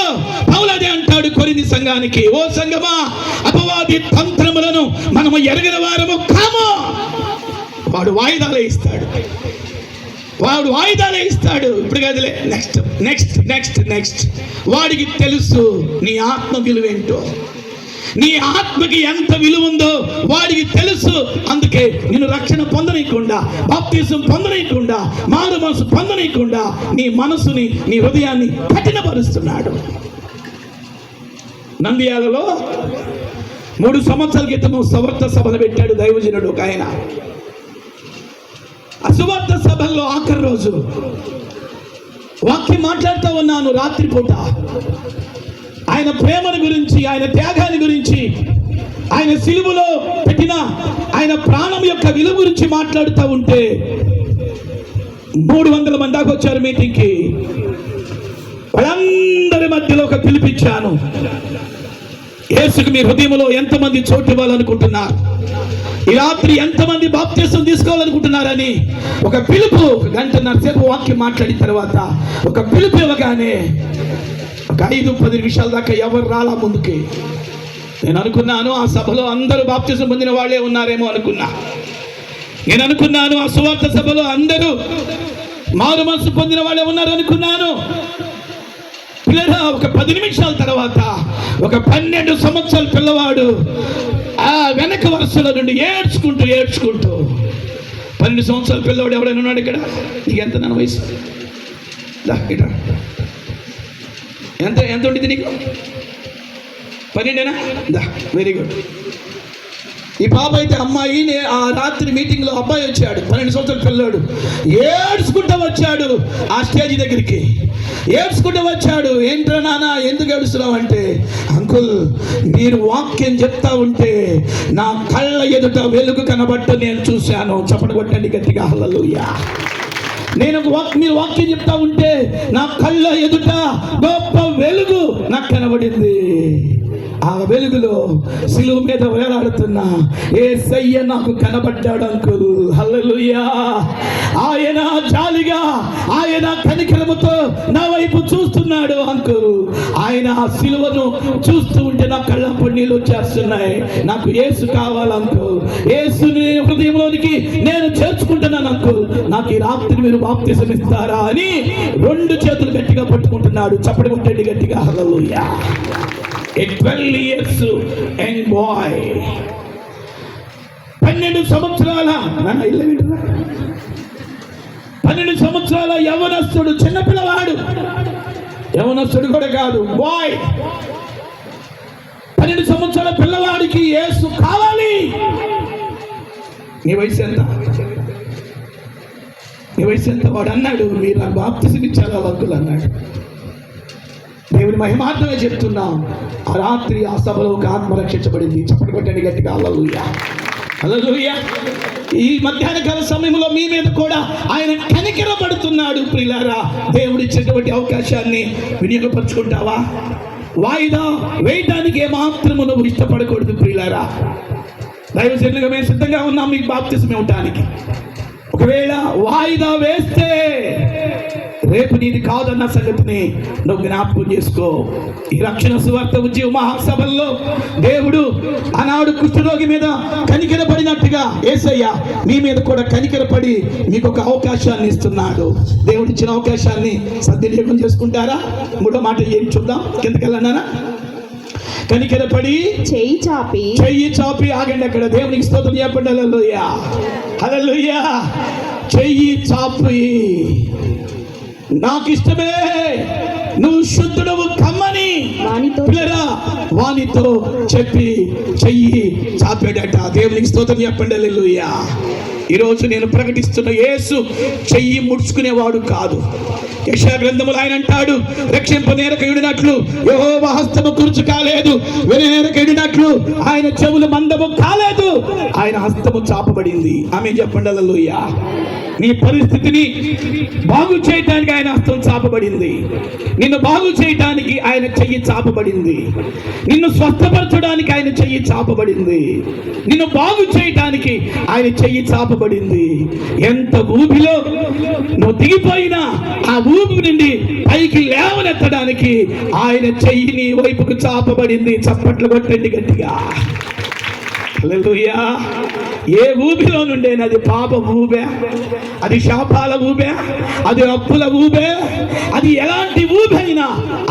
[SPEAKER 1] పౌలు అదే అంటాడు కొరింథీ సంఘానికి, ఓ సంఘమా, అపవాది తంత్రములను మనము ఎరగని వారము కాము. వాడు వాయిదాలే ఇస్తాడు. ఇప్పుడు కదలే, నెక్స్ట్ వాడికి తెలుసు నీ ఆత్మ విలువేంటో, నీ ఆత్మకి ఎంత విలువ ఉందో వాడికి తెలుసు. అందుకే నిన్ను రక్షణ పొందనీయకుండా, బాప్తీసం పొందనీయకుండా, మారు మనసు పొందనీయకుండా నీ మనసుని, నీ హృదయాన్ని కఠినపరుస్తున్నాడు. నంద్యాలలో 3 సంవత్సరాల క్రితం సువార్త సభను పెట్టాడు దైవజనుడు ఒక ఆయన. ఆ సువార్త సభల్లో ఆఖరి రోజు వాక్యం మాట్లాడుతూ ఉన్నాను. రాత్రిపూట ఆయన ప్రేమను గురించి, ఆయన త్యాగాన్ని గురించి, ఆయన సిలువలో పెట్టిన ఆయన ప్రాణం యొక్క విలువ గురించి మాట్లాడుతూ ఉంటే 300 మంది దాకా వచ్చారు మీటింగ్కి. వాళ్ళందరి మధ్యలో ఒక పిలిపించాను. యేసుకు మీ హృదయంలో ఎంతమంది చోటు ఇవ్వాలనుకుంటున్నారు, ఈ రాత్రి ఎంతమంది బాప్తిసం తీసుకోవాలనుకుంటున్నారని ఒక పిలుపు. 1 గంటన్నర సేపు వాక్యం మాట్లాడిన తర్వాత ఒక పిలుపు ఇవ్వగానే ఒక 5-10 నిమిషాల దాకా ఎవరు రాలా ముందుకి. నేను అనుకున్నాను ఆ సభలో అందరూ బాప్తిసం పొందిన వాళ్ళే ఉన్నారేమో అనుకున్నా. నేను అనుకున్నాను ఆ సువార్త సభలో అందరూ మారు మనసు పొందిన వాళ్ళే ఉన్నారు అనుకున్నాను. ఒక 10 నిమిషాల తర్వాత ఒక 12 సంవత్సరాల పిల్లవాడు ఆ వెనక వరుసల నుండి ఏడ్చుకుంటూ 12 సంవత్సరాల పిల్లవాడు ఎవడైనా ఉన్నాడు ఇక్కడ? నీకు ఎంత నన్ను వయసు? ఎంత ఉండింది నీకు? 12ఏనా? Very good. ఈ పాప అయితే అమ్మాయి. ఆ రాత్రి మీటింగ్లో అబ్బాయి వచ్చాడు, 12 సంవత్సరాల పిల్లాడు. ఏడ్చుకుంటూ వచ్చాడు ఆ స్టేజ్ దగ్గరికి. ఏడ్చుకుంటూ వచ్చాడు. ఏంట్రా నాన్న ఎందుకు ఏడుస్తున్నావు అంటే, అంకుల్ మీరు వాక్యం చెప్తా ఉంటే నా కళ్ళ ఎదుట వెలుగు కనబట్టు నేను చూశాను. చప్పట్లు కొట్టండి గట్టిగా హల్లెలూయా. మీరు వాక్యం చెప్తా ఉంటే నా కళ్ళ ఎదుట గొప్ప వెలుగు నాకు కనబడింది. ఆ వెలుగులో సిలువ మీద వేలాడుతున్న యేసయ్య నాకు కనబడ్డాడు అంకుల్. హల్లెలూయా. ఆయన జాలిగా, ఆయన కనికరముతో నా వైపు చూస్తున్నాడు అంకుల్. ఆయన ఆ సిలువను చూస్తూ ఉంటే నా కళ్ళంపడి నీళ్ళు వచ్చేస్తున్నాయి. నాకు యేసు కావాలి అంకుల్. యేసుని హృదయంలోనికి నేను చేర్చుకుంటున్నాను అంకుల్. నాకు ఈ రాత్రి మీరు బాప్తిసం ఇస్తారా అని 2 చేతులు గట్టిగా పట్టుకుంటున్నాడు. చప్పటి కొట్టండి గట్టిగా హల్లెలూయా. A 12 years young boy. 12 సంవత్సరాల 12 సంవత్సరాల యవనస్తుడు, చిన్నపిల్లవాడు. యవనస్తుడు కూడా కాదు, బాయ్. 12 సంవత్సరాల పిల్లవాడికి యేసు కావాలి. నీ వయసు ఎంత? వాడు అన్నాడు, మీరు నాకు బాప్తిసం ఇచ్చారా అంకుల్ అన్నాడు. దేవుని మహిమార్థమే చెప్తున్నాం. ఆ రాత్రి ఆ సభలో ఒక ఆత్మ రక్షించబడింది. చప్పటి కొట్టండి గట్టిగా హల్లెలూయా. హల్లెలూయా. ఈ మధ్యాహ్న కాల సమయంలో మీ మీద కూడా ఆయన కనికరపడుతున్నాడు. ప్రియులారా, దేవుడు ఇచ్చినటువంటి అవకాశాన్ని వినియోగపరచుకుంటావా? వాయిదా వేయడానికి ఏమాత్రము నువ్వు ఇష్టపడకూడదు. ప్రియులారా, దైవజనులుగా మేము సిద్ధంగా ఉన్నాం మీకు బాప్తిసం ఇవ్వడానికి. ఒకవేళ వాయిదా వేస్తే రేపు నీది కాదన్న సంగతిని నువ్వు జ్ఞాపకం చేసుకో. ఈ రక్షణ సువార్త ఉద్యమ మహాసభల్లో దేవుడు ఆనాడు కుష్ఠరోగి మీద కనికరపడినట్టుగా యేసయ్య మీ మీద కూడా కనికరపడి మీకు ఒక అవకాశాన్ని ఇస్తున్నాడు. దేవుడు ఇచ్చిన అవకాశాన్ని సద్వినియోగం చేసుకుంటారా? 3వ మాట ఏం చూద్దాం. కిందకెళ్ళన్నానా? కనికరపడి చెయ్యి చాపి ఆగండి అక్కడ. దేవునికి స్తోత్రం చెప్పండి. హల్లెలూయా. హల్లెలూయా. చెయ్యి చాపి, నాకు ఇష్టమే నువ్వు శుద్ధుడవు కమ్మని వానితో చెప్పి చెయ్యి చాపాడట. దేవునికి స్తోత్రం చెప్పండి. హల్లెలూయా. ఈరోజు నేను ప్రకటిస్తున్న యేసు చెయ్యి ముడుచుకునేవాడు కాదు. యెషయా గ్రంథములో ఆయన అంటాడు, రక్షింపనేరకయుడినట్లు యెహోవా హస్తము కురుచు కాలేదు, వినేరకయుడినట్లు ఆయన చెవులు మందము కాలేదు, ఆయన హస్తము చాపబడింది. ఆమేన్ చెప్పండి. హల్లెలూయా. నీ పరిస్థితిని బాగు చేయటానికి ఆయన హస్తం చాపబడింది. నిన్ను బాగు చేయటానికి ఆయన చెయ్యి చాపబడింది. నిన్ను స్వస్థపరచడానికి ఆయన చెయ్యి చాపబడింది. నిన్ను బాగు చేయటానికి ఆయన చెయ్యి చాపబడింది. ఎంత ఊబిలో నువ్వు దిగిపోయినా ఆ ఊబి నుండి పైకి లేవనెత్తడానికి ఆయన చెయ్యి నీ వైపుకు చాపబడింది. చప్పట్లు కొట్టండి గట్టిగా. హల్లెలూయా. ఏ ఊబిలో నుండే, అది పాప ఊబే, అది శాపాల ఊబే, అది అప్పుల ఊబే, అది ఎలాంటి ఊబైనా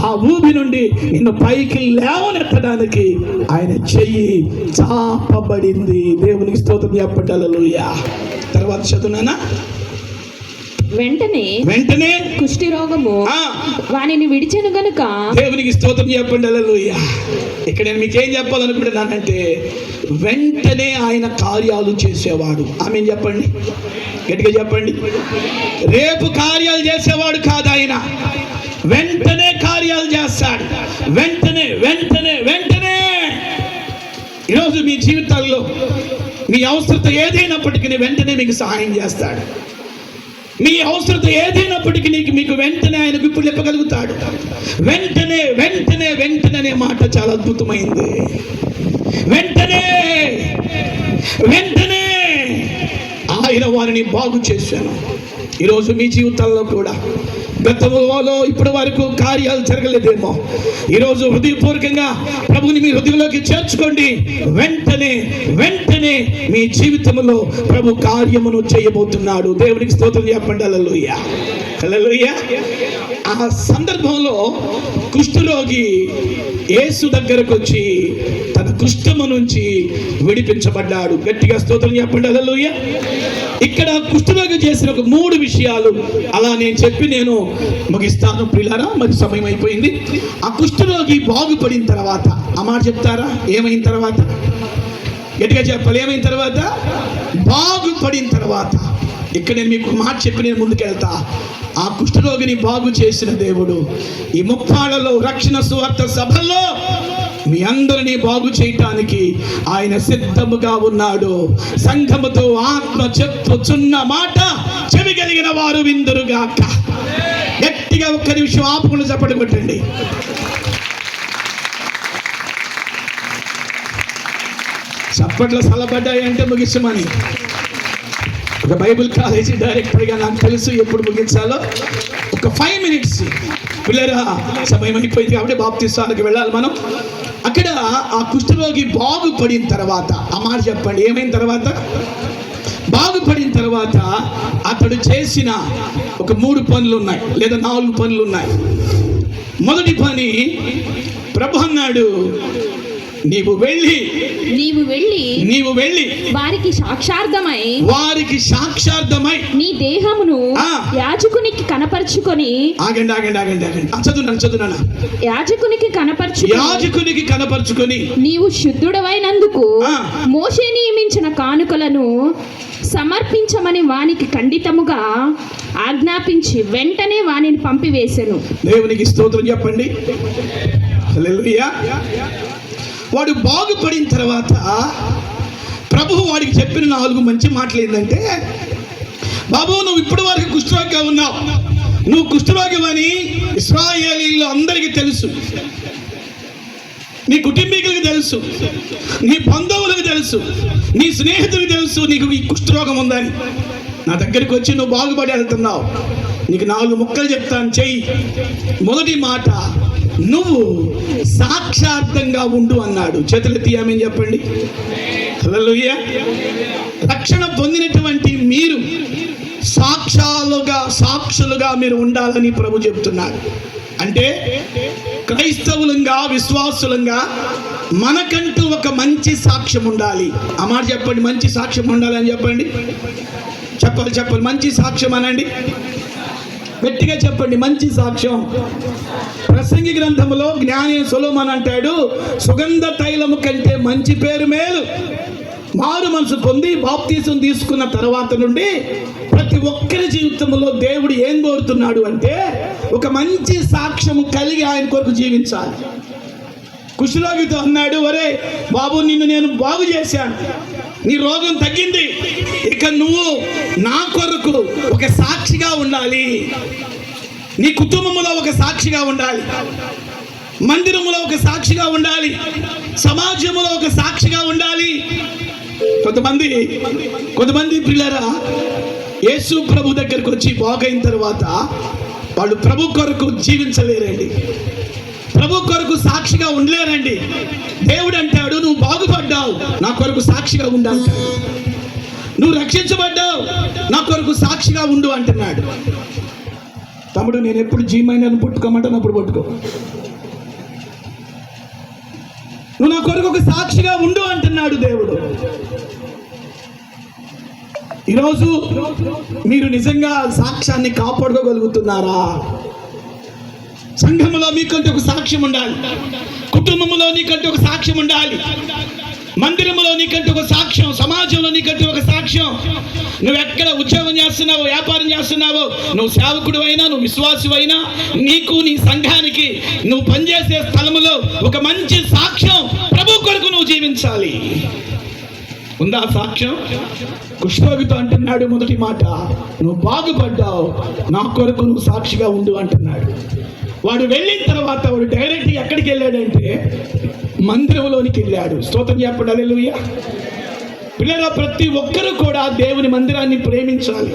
[SPEAKER 1] ఆ ఊబి నుండి నిన్ను పైకి లేవనెత్తడానికి ఆయన చెయ్యి చాపబడింది. దేవునికి స్తోత్రం చెప్పండి. హల్లెలూయా. తర్వాత చదువునానా?
[SPEAKER 2] వెంటనే కుష్టి రోగము వానిని విడిచెను గనుక.
[SPEAKER 1] దేవునికి స్తోత్రం చెప్పండి. హల్లెలూయా. ఇక్కడ నేను మీకేం చెప్పాలనుకుంటున్నానంటే, వెంటనే ఆయన కార్యాలు చేసేవాడు. ఆమేన్ చెప్పండి, గట్టిగా చెప్పండి. రేపు కార్యాలు చేసేవాడు కాదు ఆయన, వెంటనే కార్యాలు చేస్తాడు. వెంటనే వెంటనే వెంటనే. ఈరోజు మీ జీవితాల్లో మీ అవసరత ఏదైనప్పటికీ వెంటనే మీకు సహాయం చేస్తాడు. మీ అవసరత ఏదైనప్పటికీ మీకు వెంటనే ఆయన విప్పులు ఇప్పగలుగుతాడు. వెంటనే వెంటనే వెంటనే అనే మాట చాలా అద్భుతమైంది. వెంటనే వెంటనే ఆయన వారిని బాగు చేశాను. ఈరోజు మీ జీవితాల్లో కూడా గతంలో ఇప్పటి వరకు కార్యాలు జరగలేదేమో, ఈరోజు హృదయపూర్వకంగా ప్రభుని మీ హృదయంలోకి చేర్చుకోండి. వెంటనే వెంటనే మీ జీవితంలో ప్రభు కార్యమును చేయబోతున్నాడు. దేవునికి స్తోత్రం చెప్పండి. హల్లెలూయా, హల్లెలూయా. ఆ సందర్భంలో కుష్ఠరోగి యేసు దగ్గరకు వచ్చి తన కుష్ఠము నుంచి విడిపించబడ్డాడు. గట్టిగా స్తోత్రం చెప్పండి. హల్లెలూయా. ఇక్కడ కుష్ఠరోగి చేసిన ఒక 3 విషయాలు అలా నేను చెప్పి నేను ముగిస్తాను ప్రియులారా, మరి సమయం అయిపోయింది. ఆ కుష్ఠరోగి బాగుపడిన తర్వాత, ఆ మాట చెప్తారా? ఏమైన తర్వాత? గట్టిగా చెప్పాలి. ఏమైన తర్వాత? బాగుపడిన తర్వాత. ఇక్కడ నేను మీకు మాట చెప్పి నేను ముందుకెళ్తా. ఆ కుష్ఠరోగిని బాగు చేసిన దేవుడు ఈ ముప్పాళ్ళలో రక్షణ సువార్త సభల్లో మీ అందరినీ బాగు చేయటానికి ఆయన సిద్ధముగా ఉన్నాడు. సంఘముతో ఆత్మ చెప్పుచున్న మాట చెవి కలిగిన వారు విందురుగాక. గట్టిగా ఒక్క నిమిషం ఆపుకుని చప్పట్లు కొట్టండి. చప్పట్లు సలబడ్డాయంటే ముగిస్తామని ఒక బైబిల్ కాలేజీ డైరెక్టర్గా నాకు తెలుసు ఎప్పుడు ముగించాలో. ఒక 5 minutes పిల్లరా, సమయం అయిపోయింది కాబట్టి బాప్తిస్తానికి వెళ్ళాలి మనం. అక్కడ ఆ కుష్ఠరోగి బాగుపడిన తర్వాత, ఆ మాట చెప్పండి, ఏమైన తర్వాత? బాగుపడిన తర్వాత అతడు చేసిన ఒక 3 పనులు ఉన్నాయి, లేదా 4 పనులు ఉన్నాయి. మొదటి పని, ప్రభు అన్నాడు, నీవు వెళ్ళి
[SPEAKER 2] వారికి సాక్షార్థమై నీ దేహమును యాజకునికి కనపరుచుకొని.
[SPEAKER 1] చదువునా.
[SPEAKER 2] యాజకునికి
[SPEAKER 1] కనపరుచుకొని
[SPEAKER 2] నీవు శుద్ధుడవైనందుకు మోషే నియమించిన కానుకలను సమర్పించమని వానికి ఖండితముగా ఆజ్ఞాపించి వెంటనే వానిని పంపివేసెను.
[SPEAKER 1] దేవునికి స్తోత్రం చెప్పండి. హల్లెలూయా. వాడు బాగుపడిన తర్వాత ప్రభువు వాడికి చెప్పిన 4 మంచి మాటలు ఏంటంటే, బాబు నువ్వు ఇప్పటి వరకు కుష్ఠరోగిగా ఉన్నావు, నువ్వు కుష్ఠరోగివని ఇశ్రాయేలీయుల్లో అందరికీ తెలుసు, నీ కుటుంబీకులకు తెలుసు, నీ బంధువులకు తెలుసు, నీ స్నేహితులకు తెలుసు నీకు ఈ కుష్ఠరోగం ఉందని. నా దగ్గరికి వచ్చి నువ్వు బాగుపడి వెళ్తున్నావు, నీకు 4 ముక్కలు చెప్తాను, చెయ్యి. మొదటి మాట, నువ్వు సాక్షార్థంగా ఉండు అన్నాడు. చేతులెత్తి ఆమేన్ చెప్పండి. హల్లెలూయా. రక్షణ పొందినటువంటి మీరు సాక్షులుగా మీరు ఉండాలని ప్రభు చెప్తున్నారు. అంటే క్రైస్తవులంగా, విశ్వాసులంగా మనకంటూ ఒక మంచి సాక్ష్యం ఉండాలి. ఆ మాట చెప్పండి, మంచి సాక్ష్యం ఉండాలి అని చెప్పండి. చెప్పాలి, మంచి సాక్ష్యం అనండి. గట్టిగా చెప్పండి, మంచి సాక్ష్యం. ప్రసంగి గ్రంథములో జ్ఞాని సొలొమోను అంటాడు, సుగంధ తైలము కంటే మంచి పేరు మేలు. మారు మనసు పొంది బాప్తీసం తీసుకున్న తర్వాత నుండి ప్రతి ఒక్కరి జీవితంలో దేవుడు ఏం కోరుతున్నాడు అంటే, ఒక మంచి సాక్ష్యం కలిగి ఆయన కొరకు జీవించాలి. కుష్ఠరోగితో అన్నాడు, ఒరే బాబు, నిన్ను నేను బాగు చేశాను, నీ రోగం తగ్గింది, ఇక నువ్వు నా కొరకు ఒక సాక్షిగా ఉండాలి, నీ కుటుంబంలో ఒక సాక్షిగా ఉండాలి, మందిరంలో ఒక సాక్షిగా ఉండాలి, సమాజంలో ఒక సాక్షిగా ఉండాలి. కొంతమంది పిల్లరా యేసు ప్రభు దగ్గరకు వచ్చి బాగైన తర్వాత వాళ్ళు ప్రభు కొరకు జీవించలేరండి, ప్రభు కొరకు సాక్షిగా ఉండలేరండి. దేవుడు అంటాడు, నువ్వు బాగుపడ్డావు, నా కొరకు సాక్షిగా ఉండాలి, నువ్వు రక్షించబడ్డావు, నా కొరకు సాక్షిగా ఉండు అంటున్నాడు. తమ్ముడు, నేను ఎప్పుడు జీమైనాను పుట్టుకోమంటాను, అప్పుడు పట్టుకో. నువ్వు నా కొరకు ఒక సాక్షిగా ఉండు అంటున్నాడు దేవుడు. ఈరోజు మీరు నిజంగా సాక్ష్యాన్ని కాపాడుకోగలుగుతున్నారా? సంఘములో మీకంటే ఒక సాక్ష్యం ఉండాలి, కుటుంబంలో నీకంటే ఒక సాక్ష్యం ఉండాలి, మందిరంలో నీకంటే ఒక సాక్ష్యం, సమాజంలో నీకంటే ఒక సాక్ష్యం. నువ్వు ఎక్కడ ఉద్యోగం చేస్తున్నావో, వ్యాపారం చేస్తున్నావో, నువ్వు సేవకుడు అయినా, నువ్వు విశ్వాసువైనా, నీకు నీ సంఘానికి నువ్వు పనిచేసే స్థలములో ఒక మంచి సాక్ష్యం ప్రభు కొరకు నువ్వు జీవించాలి. ఉందా సాక్ష్యం? కుష్ఠరోగితో అంటున్నాడు మొదటి మాట, నువ్వు బాగుపడ్డావు, నా కొరకు నువ్వు సాక్షిగా ఉండు అంటున్నాడు. వాడు వెళ్ళిన తర్వాత వాడు డైరెక్ట్ ఎక్కడికి వెళ్ళాడంటే మందిరంలోనికి వెళ్ళాడు. స్తోత్రం చెప్పండి, హల్లెలూయా. పిల్లలు, ప్రతి ఒక్కరూ కూడా దేవుని మందిరాన్ని ప్రేమించాలి.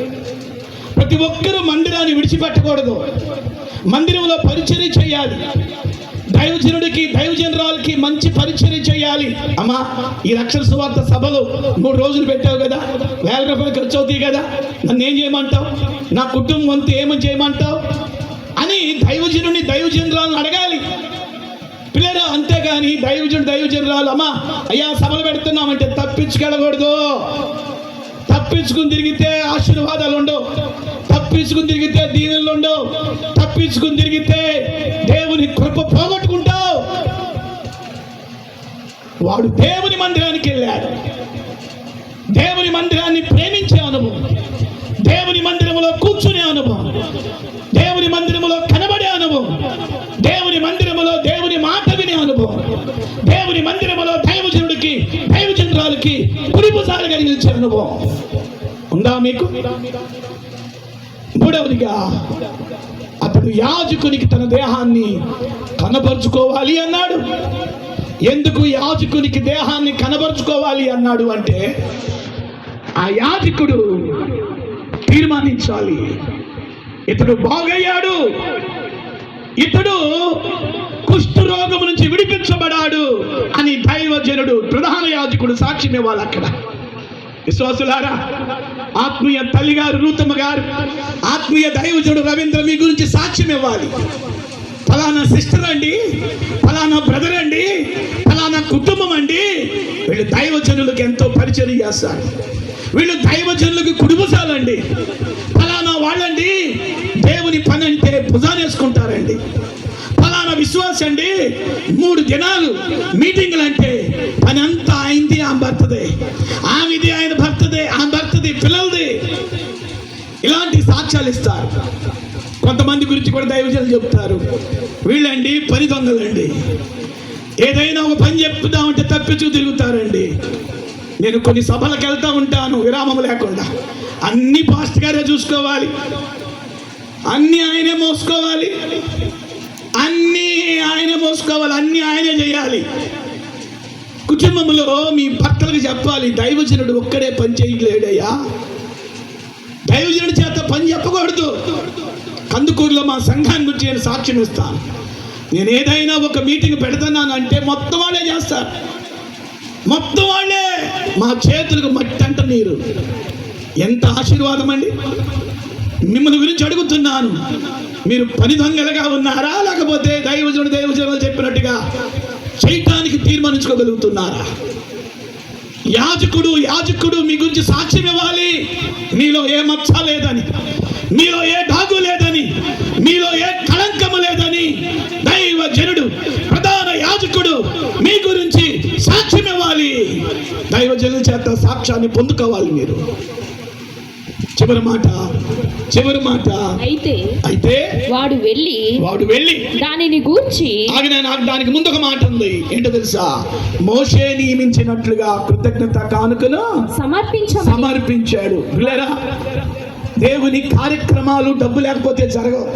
[SPEAKER 1] ప్రతి ఒక్కరూ మందిరాన్ని విడిచిపెట్టకూడదు. మందిరంలో పరిచర్య చేయాలి. దైవజనుడికి, దైవజనరాలకి మంచి పరిచర్య చేయాలి. అమ్మా, ఈ రక్షణ సువార్త సభలు 3 రోజులు పెట్టావు కదా, 1000 రూపాయలు ఖర్చు అవుతాయి కదా, నన్ను ఏం చేయమంటావు, నా కుటుంబం అంతా ఏమని చేయమంటావు అని దైవజనుడిని, దైవజనరాలను అడగాలి పిల్లలు. అంతేగాని దైవజనరాలు అమ్మా అయ్యా సభలు పెడుతున్నామంటే తప్పించుకెళ్ళకూడదు. తప్పించుకుని తిరిగితే ఆశీర్వాదాలు ఉండవు, తప్పించుకుని తిరిగితే దీవెనలు ఉండవు, తప్పించుకుని తిరిగితే దేవుని కృప పోగొట్టుకుంటావు. వాడు దేవుని మందిరానికి వెళ్ళాడు. దేవుని మందిరాన్ని ప్రేమించే అనుభవం, దేవుని మందిరంలో కూర్చునే అనుభవం, దేవుని మందిరంలో కనబడే అనుభవం, దేవుని మందిరములో దేవుని మాట వినే అనుభవం, దేవుని మందిరములో దైవజనుడికి, దైవజనరాలకి కుడిపుసాలుగా నిలిచే అనుభవం ఉందా మీకు? మూడవదిగా, అతడు యాజకునికి తన దేహాన్ని కనబరుచుకోవాలి అన్నాడు. ఎందుకు యాజకునికి దేహాన్ని కనబరుచుకోవాలి అన్నాడు అంటే, ఆ యాజకుడు తీర్మానించాలి, ఇతడు బాగయ్యాడు, ఇతడు కుష్ఠరోగం నుంచి విడిపించబడాడు అని దైవజనుడు, ప్రధాన యాజకుడు సాక్ష్యం ఇవ్వాలి. అక్కడ విశ్వాసులారా, ఆత్మీయ తల్లిగారు రూతమ్మ గారు, ఆత్మీయ దైవజనుడు రవీంద్ర మీ గురించి సాక్ష్యం ఇవ్వాలి. ఫలానా సిస్టర్ అండి, ఫలానా బ్రదర్ అండి, ఫలానా కుటుంబం అండి, వీళ్ళు దైవజనులకు ఎంతో పరిచయం చేస్తారు, వీళ్ళు దైవజనులకు కుడిపుసాలండి, ఫలానా వాళ్ళండి దేవుని పని అంటే భుజాన్ని వేసుకుంటారండి, ఫలానా విశ్వాసం అండి 3 దినాలు మీటింగ్లు అంటే పని అంతా అయింది, ఆమె భర్తదే, ఆమెది ఆయన భర్తదే, ఆమె భర్తది, పిల్లలది. ఇలాంటి సాక్ష్యాలు ఇస్తారు. కొంతమంది గురించి కూడా దైవజనులు చెప్తారు, వీళ్ళండి పని దొంగలండి, ఏదైనా ఒక పని చెప్తామంటే తప్పించు తిరుగుతారండి. నేను కొన్ని సభలకు వెళ్తూ ఉంటాను విరామం లేకుండా, అన్ని పాస్టర్ గారే చూసుకోవాలి, అన్నీ ఆయనే మోసుకోవాలి, అన్నీ ఆయనే మోసుకోవాలి, అన్నీ ఆయనే చేయాలి. కుటుంబంలో మీ భర్తలకు చెప్పాలి, దైవజనుడు ఒక్కడే పని చేయలేడయ్యా, దైవజనుడి చేత పని చెప్పకూడదు. కందుకూరులో మా సంఘాన్ని గురించి నేను సాక్ష్యం ఇస్తాను. నేను ఏదైనా ఒక మీటింగ్ పెడుతున్నానంటే మొత్తం వాళ్ళే చేస్తారు, మొత్తం వాళ్ళే. మా చేతులకు మట్టి అంట నీరు. ఎంత ఆశీర్వాదం అండి. మిమ్మల్ని గురించి అడుగుతున్నాను, మీరు పని దొంగలుగా ఉన్నారా, లేకపోతే దైవజనులు చెప్పినట్టుగా చేయటానికి తీర్మానించుకోగలుగుతున్నారా? యాజకుడు మీ గురించి సాక్ష్యం ఇవ్వాలి, మీలో ఏ మచ్చ లేదని, మీలో ఏ డాగు లేదని, మీలో ఏ కళంకము లేదని. దైవజనుడు, ప్రధాన యాజకుడు మీ గురించి సాక్ష్యం ఇవ్వాలి. దైవజనుల చేత సాక్ష్యాన్ని పొందుకోవాలి మీరు. చివరి మాట అయితే వాడు వెళ్ళి
[SPEAKER 2] దానిని గూర్చి
[SPEAKER 1] దానికి ముందు ఒక మాట ఉంది, ఏంటో తెలుసా? మోషే నియమించినట్లుగా కృతజ్ఞత కానుకను సమర్పించాడు. పిల్లరా, దేవుని కార్యక్రమాలు డబ్బు లేకపోతే జరగవు.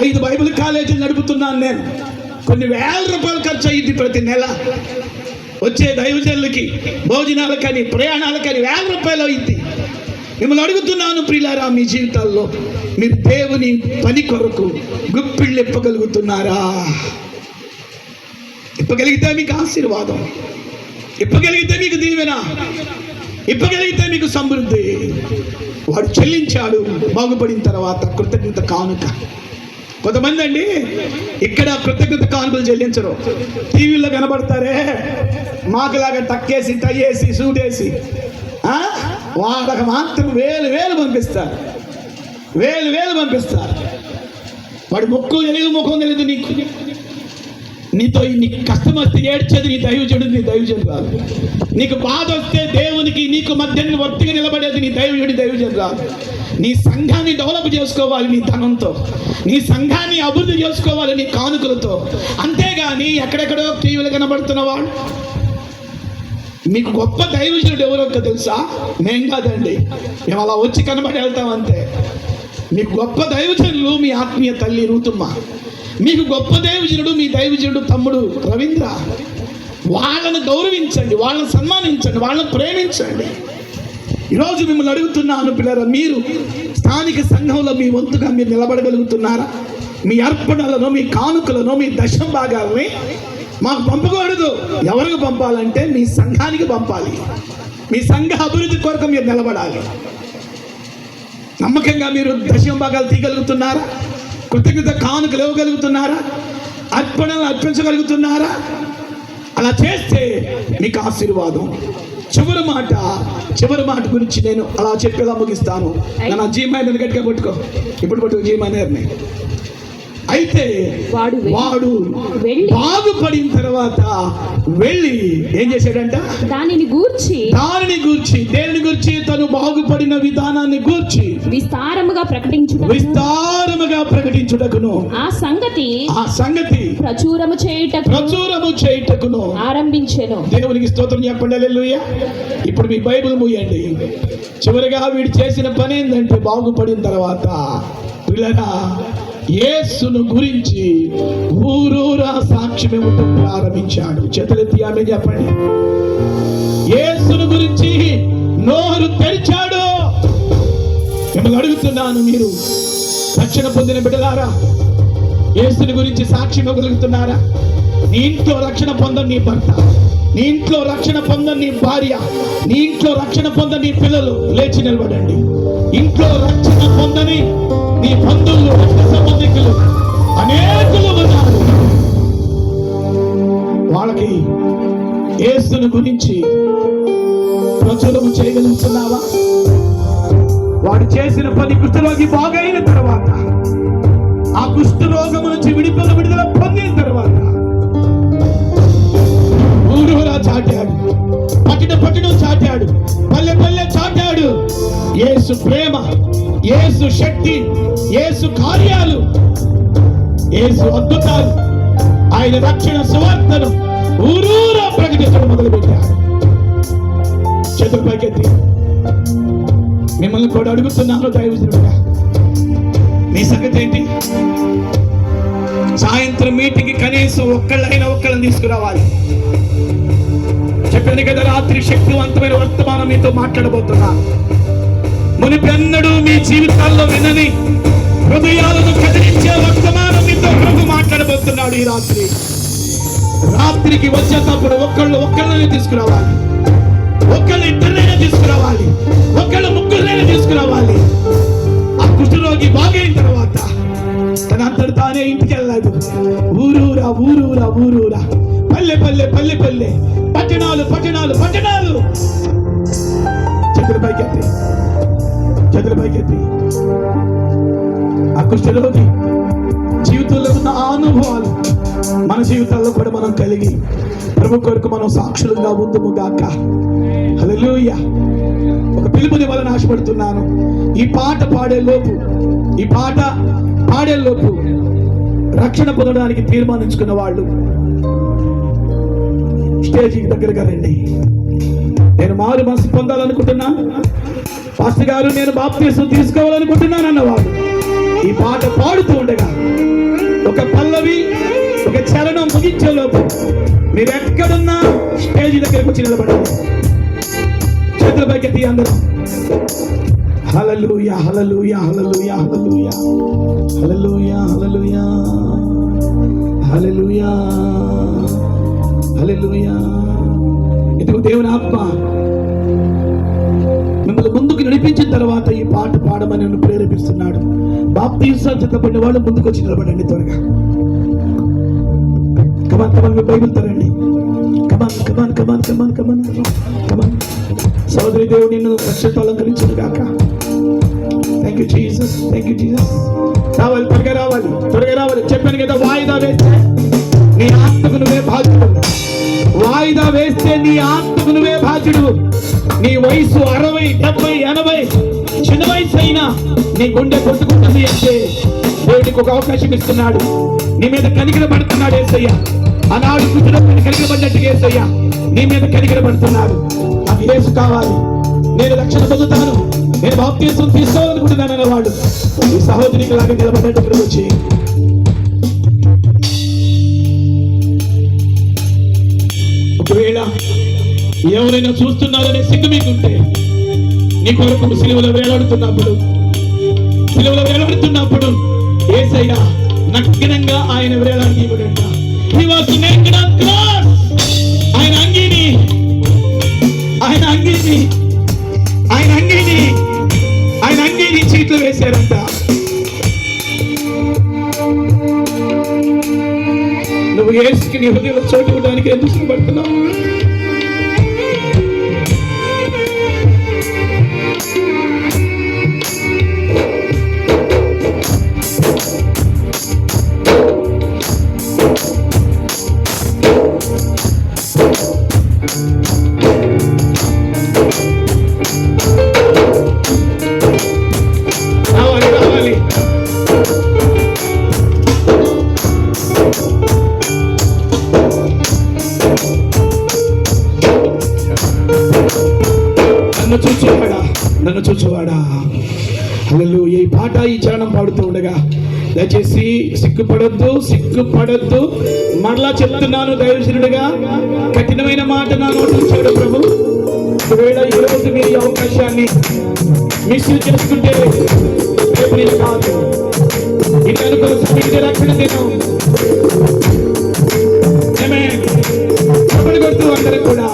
[SPEAKER 1] 5 బైబిల్ కాలేజీలు నడుపుతున్నాను నేను. కొన్ని వేల రూపాయలు ఖర్చు అయ్యింది ప్రతి నెల. వచ్చే దైవజనులకి భోజనాలకని, ప్రయాణాలకని 1000 రూపాయలు అయింది. మిమ్మల్ని అడుగుతున్నాను ప్రియులారా, మీ జీవితాల్లో మీరు దేవుని పని కొరకు గుప్పిళ్ళు ఇప్పగలుగుతున్నారా? ఇప్పగలిగితే మీకు ఆశీర్వాదం, ఇప్పగలిగితే మీకు దీవెన, ఇప్పగలిగితే మీకు సమృద్ధి. వాడు చెల్లించాడు బాగుపడిన తర్వాత కృతజ్ఞత కానుక. కొంతమంది అండి ఇక్కడ కృతజ్ఞత కానుకలు చెల్లించరు, టీవీలో కనబడతారే మాకులాగా టక్కేసి, టై వేసి, సూట్ వేసి, వాళ్ళకి మాత్రం వేలు పంపిస్తారు, వేలు పంపిస్తారు. వాడు ముఖం తెలియదు నీకు. నీకు కష్టం వస్తే ఏడ్చేది నీ దైవజనుడు రాదు. నీకు బాధ వస్తే దేవునికి నీకు మధ్యని వర్తిగా నిలబడేది నీ దైవజనుడు రాదు. నీ సంఘాన్ని డెవలప్ చేసుకోవాలి నీ ధనంతో, నీ సంఘాన్ని అభివృద్ధి చేసుకోవాలి నీ కానుకలతో. అంతేగాని ఎక్కడెక్కడో టీవీలు కనబడుతున్నవాడు. మీకు గొప్ప దైవజనుడు ఎవరో తెలుసా? మేం కాదండి, మేము అలా వచ్చి కనబడి వెళ్తాం అంతే. మీకు గొప్ప దైవజనులు మీ ఆత్మీయ తల్లి రూతుమ్మ, మీకు గొప్ప దైవజనుడు మీ దైవజనుడు తమ్ముడు రవీంద్ర. వాళ్ళను గౌరవించండి, వాళ్ళని సన్మానించండి, వాళ్ళని ప్రేమించండి. ఈరోజు మిమ్మల్ని అడుగుతున్నాను పిల్లరా, మీరు స్థానిక సంఘంలో మీ వంతుగా మీరు నిలబడగలుగుతున్నారా? మీ అర్పణలను, మీ కానుకలను, మీ దశం భాగాలని మాకు పంపకూడదు. ఎవరికి పంపాలంటే మీ సంఘానికి పంపాలి. మీ సంఘ అభివృద్ధి కొరకు మీరు నిలబడాలి. నమ్మకంగా మీరు దశం భాగాలు తీయగలుగుతున్నారా? కృతజ్ఞత కానుకలు ఇవ్వగలుగుతున్నారా? అర్పణలు అర్పించగలుగుతున్నారా? అలా చేస్తే మీకు ఆశీర్వాదం. చివరి మాట గురించి నేను అలా చెప్పేలా ముగిస్తాను. నా జీమైనర్ గట్టిగా పట్టుకో, ఇప్పుడు పట్టుకో జీమైనర్ని. అయితే వాడు బాగుపడిన తర్వాత వెళ్ళి ఏం చేశాడంట? దానిని గూర్చి దేనిని గూర్చి? తను బాగుపడిన విధానాన్ని గూర్చి విస్తారముగా ప్రకటించుటకును ఆ సంగతి ప్రచురము చేయుటకును ఆరంభించెను. దేవునికి స్తోత్రం చెప్పండి, హల్లెలూయా. ఇప్పుడు మీ బైబిల్ మూయండి. చివరిగా వీడు చేసిన పని ఏంటంటే, బాగుపడిన తర్వాత పిల్లగా యేసును గురించి ఊరూరా సాక్ష్యం ఇవ్వటం ప్రారంభించాడు. చేతులెత్తి ఆమేన్ చెప్పండి. యేసును గురించి నోరు తెరిచాడు. మిమ్మల్ని అడుగుతున్నాను, మీరు రక్షణ పొందిన బిడ్డలారా, యేసుని గురించి సాక్ష్యం ఇవ్వగలుగుతున్నారా? నీ ఇంట్లో రక్షణ పొందని నీ భర్త, నీ ఇంట్లో రక్షణ పొందని నీ భార్య, నీ ఇంట్లో రక్షణ పొందని నీ పిల్లలు లేచి నిలబడండి. ఇంట్లో రక్షణ పొందని నీ బంధువులు, రక్త సంబంధికులు అనేకులు ఉన్నారు. వాళ్ళకి యేసుని గురించి ప్రచురం చేయగలుగుతున్నావా? వాడు చేసిన పని, కుష్ఠరోగి బాగైన తర్వాత, ఆ కుష్ఠరోగం నుంచి విడుదల పొందిన తర్వాత ఊరూరా చాటాడు, పట్టణం చాటాడు, పల్లె చాటాడు. యేసు ప్రేమ, యేసు శక్తి, యేసు కార్యాలు, యేసు అద్భుతాలు, ఆయన రక్షణ సువార్తను ఊరూరా ప్రకటించడం మొదలుపెట్టాడు. చేతులు పైకెత్తి మిమ్మల్ని కూడా అడుగుతున్నాను దైవజనుడుగా, మీ సంగతి ఏంటి? సాయంత్రం మీటింగ్కి కనీసం ఒక్కళ్ళని తీసుకురావాలి. చెప్పాను కదా, రాత్రి శక్తివంతమైన వర్తమానం మీతో మాట్లాడబోతున్నా. మునిపెన్నడూ మీ జీవితాల్లో వినని, హృదయాలను కదిలించే వర్తమానం మీతో ప్రభు మాట్లాడబోతున్నాడు. ఈ రాత్రికి వచ్చేటప్పుడు ఒక్కళ్ళని తీసుకురావాలి, ఇద్దరినైనా తీసుకురావాలి, ముగ్గురినైనా తీసుకురావాలి. ఆ కుష్ఠరోగి బాగైన తర్వాత తనంతటి తానే ఇంటికి వెళ్ళాడు. ఊరూరా పల్లె పట్టణాలు. చేతుల పైకెత్తి ఆ కుష్ఠరోగి జీవితంలో ఉన్న అనుభవాలు మన జీవితాల్లో కూడా మనం కలిగి ప్రభు కొరకు మనం సాక్షులుగా ఉందుము గాక. హల్లెలూయా. ఒక పిలుపుని వలన ఆశపడుతున్నాను. ఈ పాట పాడేలోపు రక్షణ పొందడానికి తీర్మానించుకున్న వాళ్ళు స్టేజీ దగ్గరగా రండి. నేను మారు మనసు పొందాలనుకుంటున్నాను పాస్టర్ గారు, నేను బాప్తిసం తీసుకోవాలనుకుంటున్నాను అన్నవాడు ఈ పాట పాడుతూ ఉండగా ఒక పల్లవి, ఒక చరణం ముగించేలోపు మీరు ఎక్కడున్నా స్టేజీ దగ్గరకు వచ్చి నిలబడండి. చేతుల పైకెత్తి అందరూ హల్లెలూయా, హల్లెలూయా, హల్లెలూయా, హల్లెలూయా, హల్లెలూయా, హల్లెలూయా, హల్లెలూయా, హల్లెలూయా. ఇదిగో దేవుని ఆత్మ మిమ్మల్ని ముందుకు నడిపించిన తర్వాత ఈ పాట పాడమని నన్ను ప్రేరేపిస్తున్నాడు. బాప్తిసం చెప్పబడిన వాళ్ళు ముందుకు వచ్చి నిలబడండి త్వరగా. కమన్ మీ బైబిల్ తరండి. సోదరి దేవుడు నిన్ను రక్షణతో అలంకరించును గాక. Thank you Jesus, thank you Jesus. రావాలి, త్వరగా రావాలి, త్వరగా రావాలి. చెప్పాను కదా, వాయిదా వేస్తే నీ ఆత్మకు నువ్వే బాధ్యుడు. వాయిదా వేస్తే నీ ఆత్మకు నువ్వే బాధ్యుడు. నీ వయసు 60, 70, 80 చిన్న వయసు అయినా నీ గుండె కొట్టుకుంటుంది అంటే దేవుడికి ఒక అవకాశం ఇస్తున్నాడు. నీ మీద కనికర పడుతున్నాడు యేసయ్య. ఆనాడు కూతురప్పుడు కనికర పడినట్టుగా యేసయ్య నీ మీద కనికర పడుతున్నాడు. నాకు యేసు కావాలి, నేను రక్షణ పొందుతాను, నేను బాప్తిసం తీసుకోవాలనుకుంటున్నాను అన్నవాడు ఈ సహోదరికి లాగా నిలబడ్డట్టు ఇక్కడికి వచ్చి ఒకవేళ ఎవరైనా చూస్తున్నారనే సిగ్గు మీకుంటే నీ కొరకు సిలువలో వేలాడుతున్నప్పుడు యేసయ్య నగ్నంగా ఆయన వేలాడనీయబడంట. He was naked on cross. ఆయన అంగీని చీట్లు వేశారంట. నువ్వు యేసుకి నీ హృదయంలో చోటు ఇవ్వడానికి ఎందుకు ఇష్టపడుతున్నావు? నన్ను చూచువాడా. హల్లెలూయా. ఈ పాట ఈ చరణం పాడుతూ ఉండగా దయచేసి సిగ్గుపడొద్దు. మరలా చెప్తున్నాను దైవజనుడిగా, కఠినమైన మాట నా నోటి వచ్చాడు ప్రభు. ఒకవేళ ఈరోజు మీరు ఈ అవకాశాన్ని మిస్యూజ్ చేసుకుంటే రేపు నేను కాదు, ఇది అనుకున్న రక్షణ దినం. చెప్పని కొడుతూ అందరూ కూడా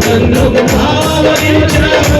[SPEAKER 1] నన్ను భావరించావు.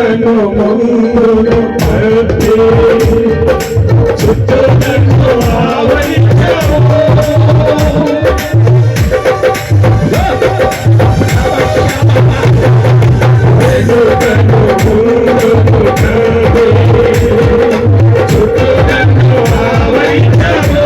[SPEAKER 3] నన్ను ముందును నడిపి చుట్టూ నన్ను ఆవరించావు వెనుకను ముందును నడిపి చుట్టూ నన్ను ఆవరించావు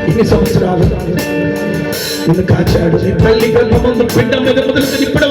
[SPEAKER 1] ఇన్ని సంవత్సరాలు నిన్ను కాచాడు. నీ తల్లి గర్భమందు పిండం మీద మొదలుకొని ఇప్పటి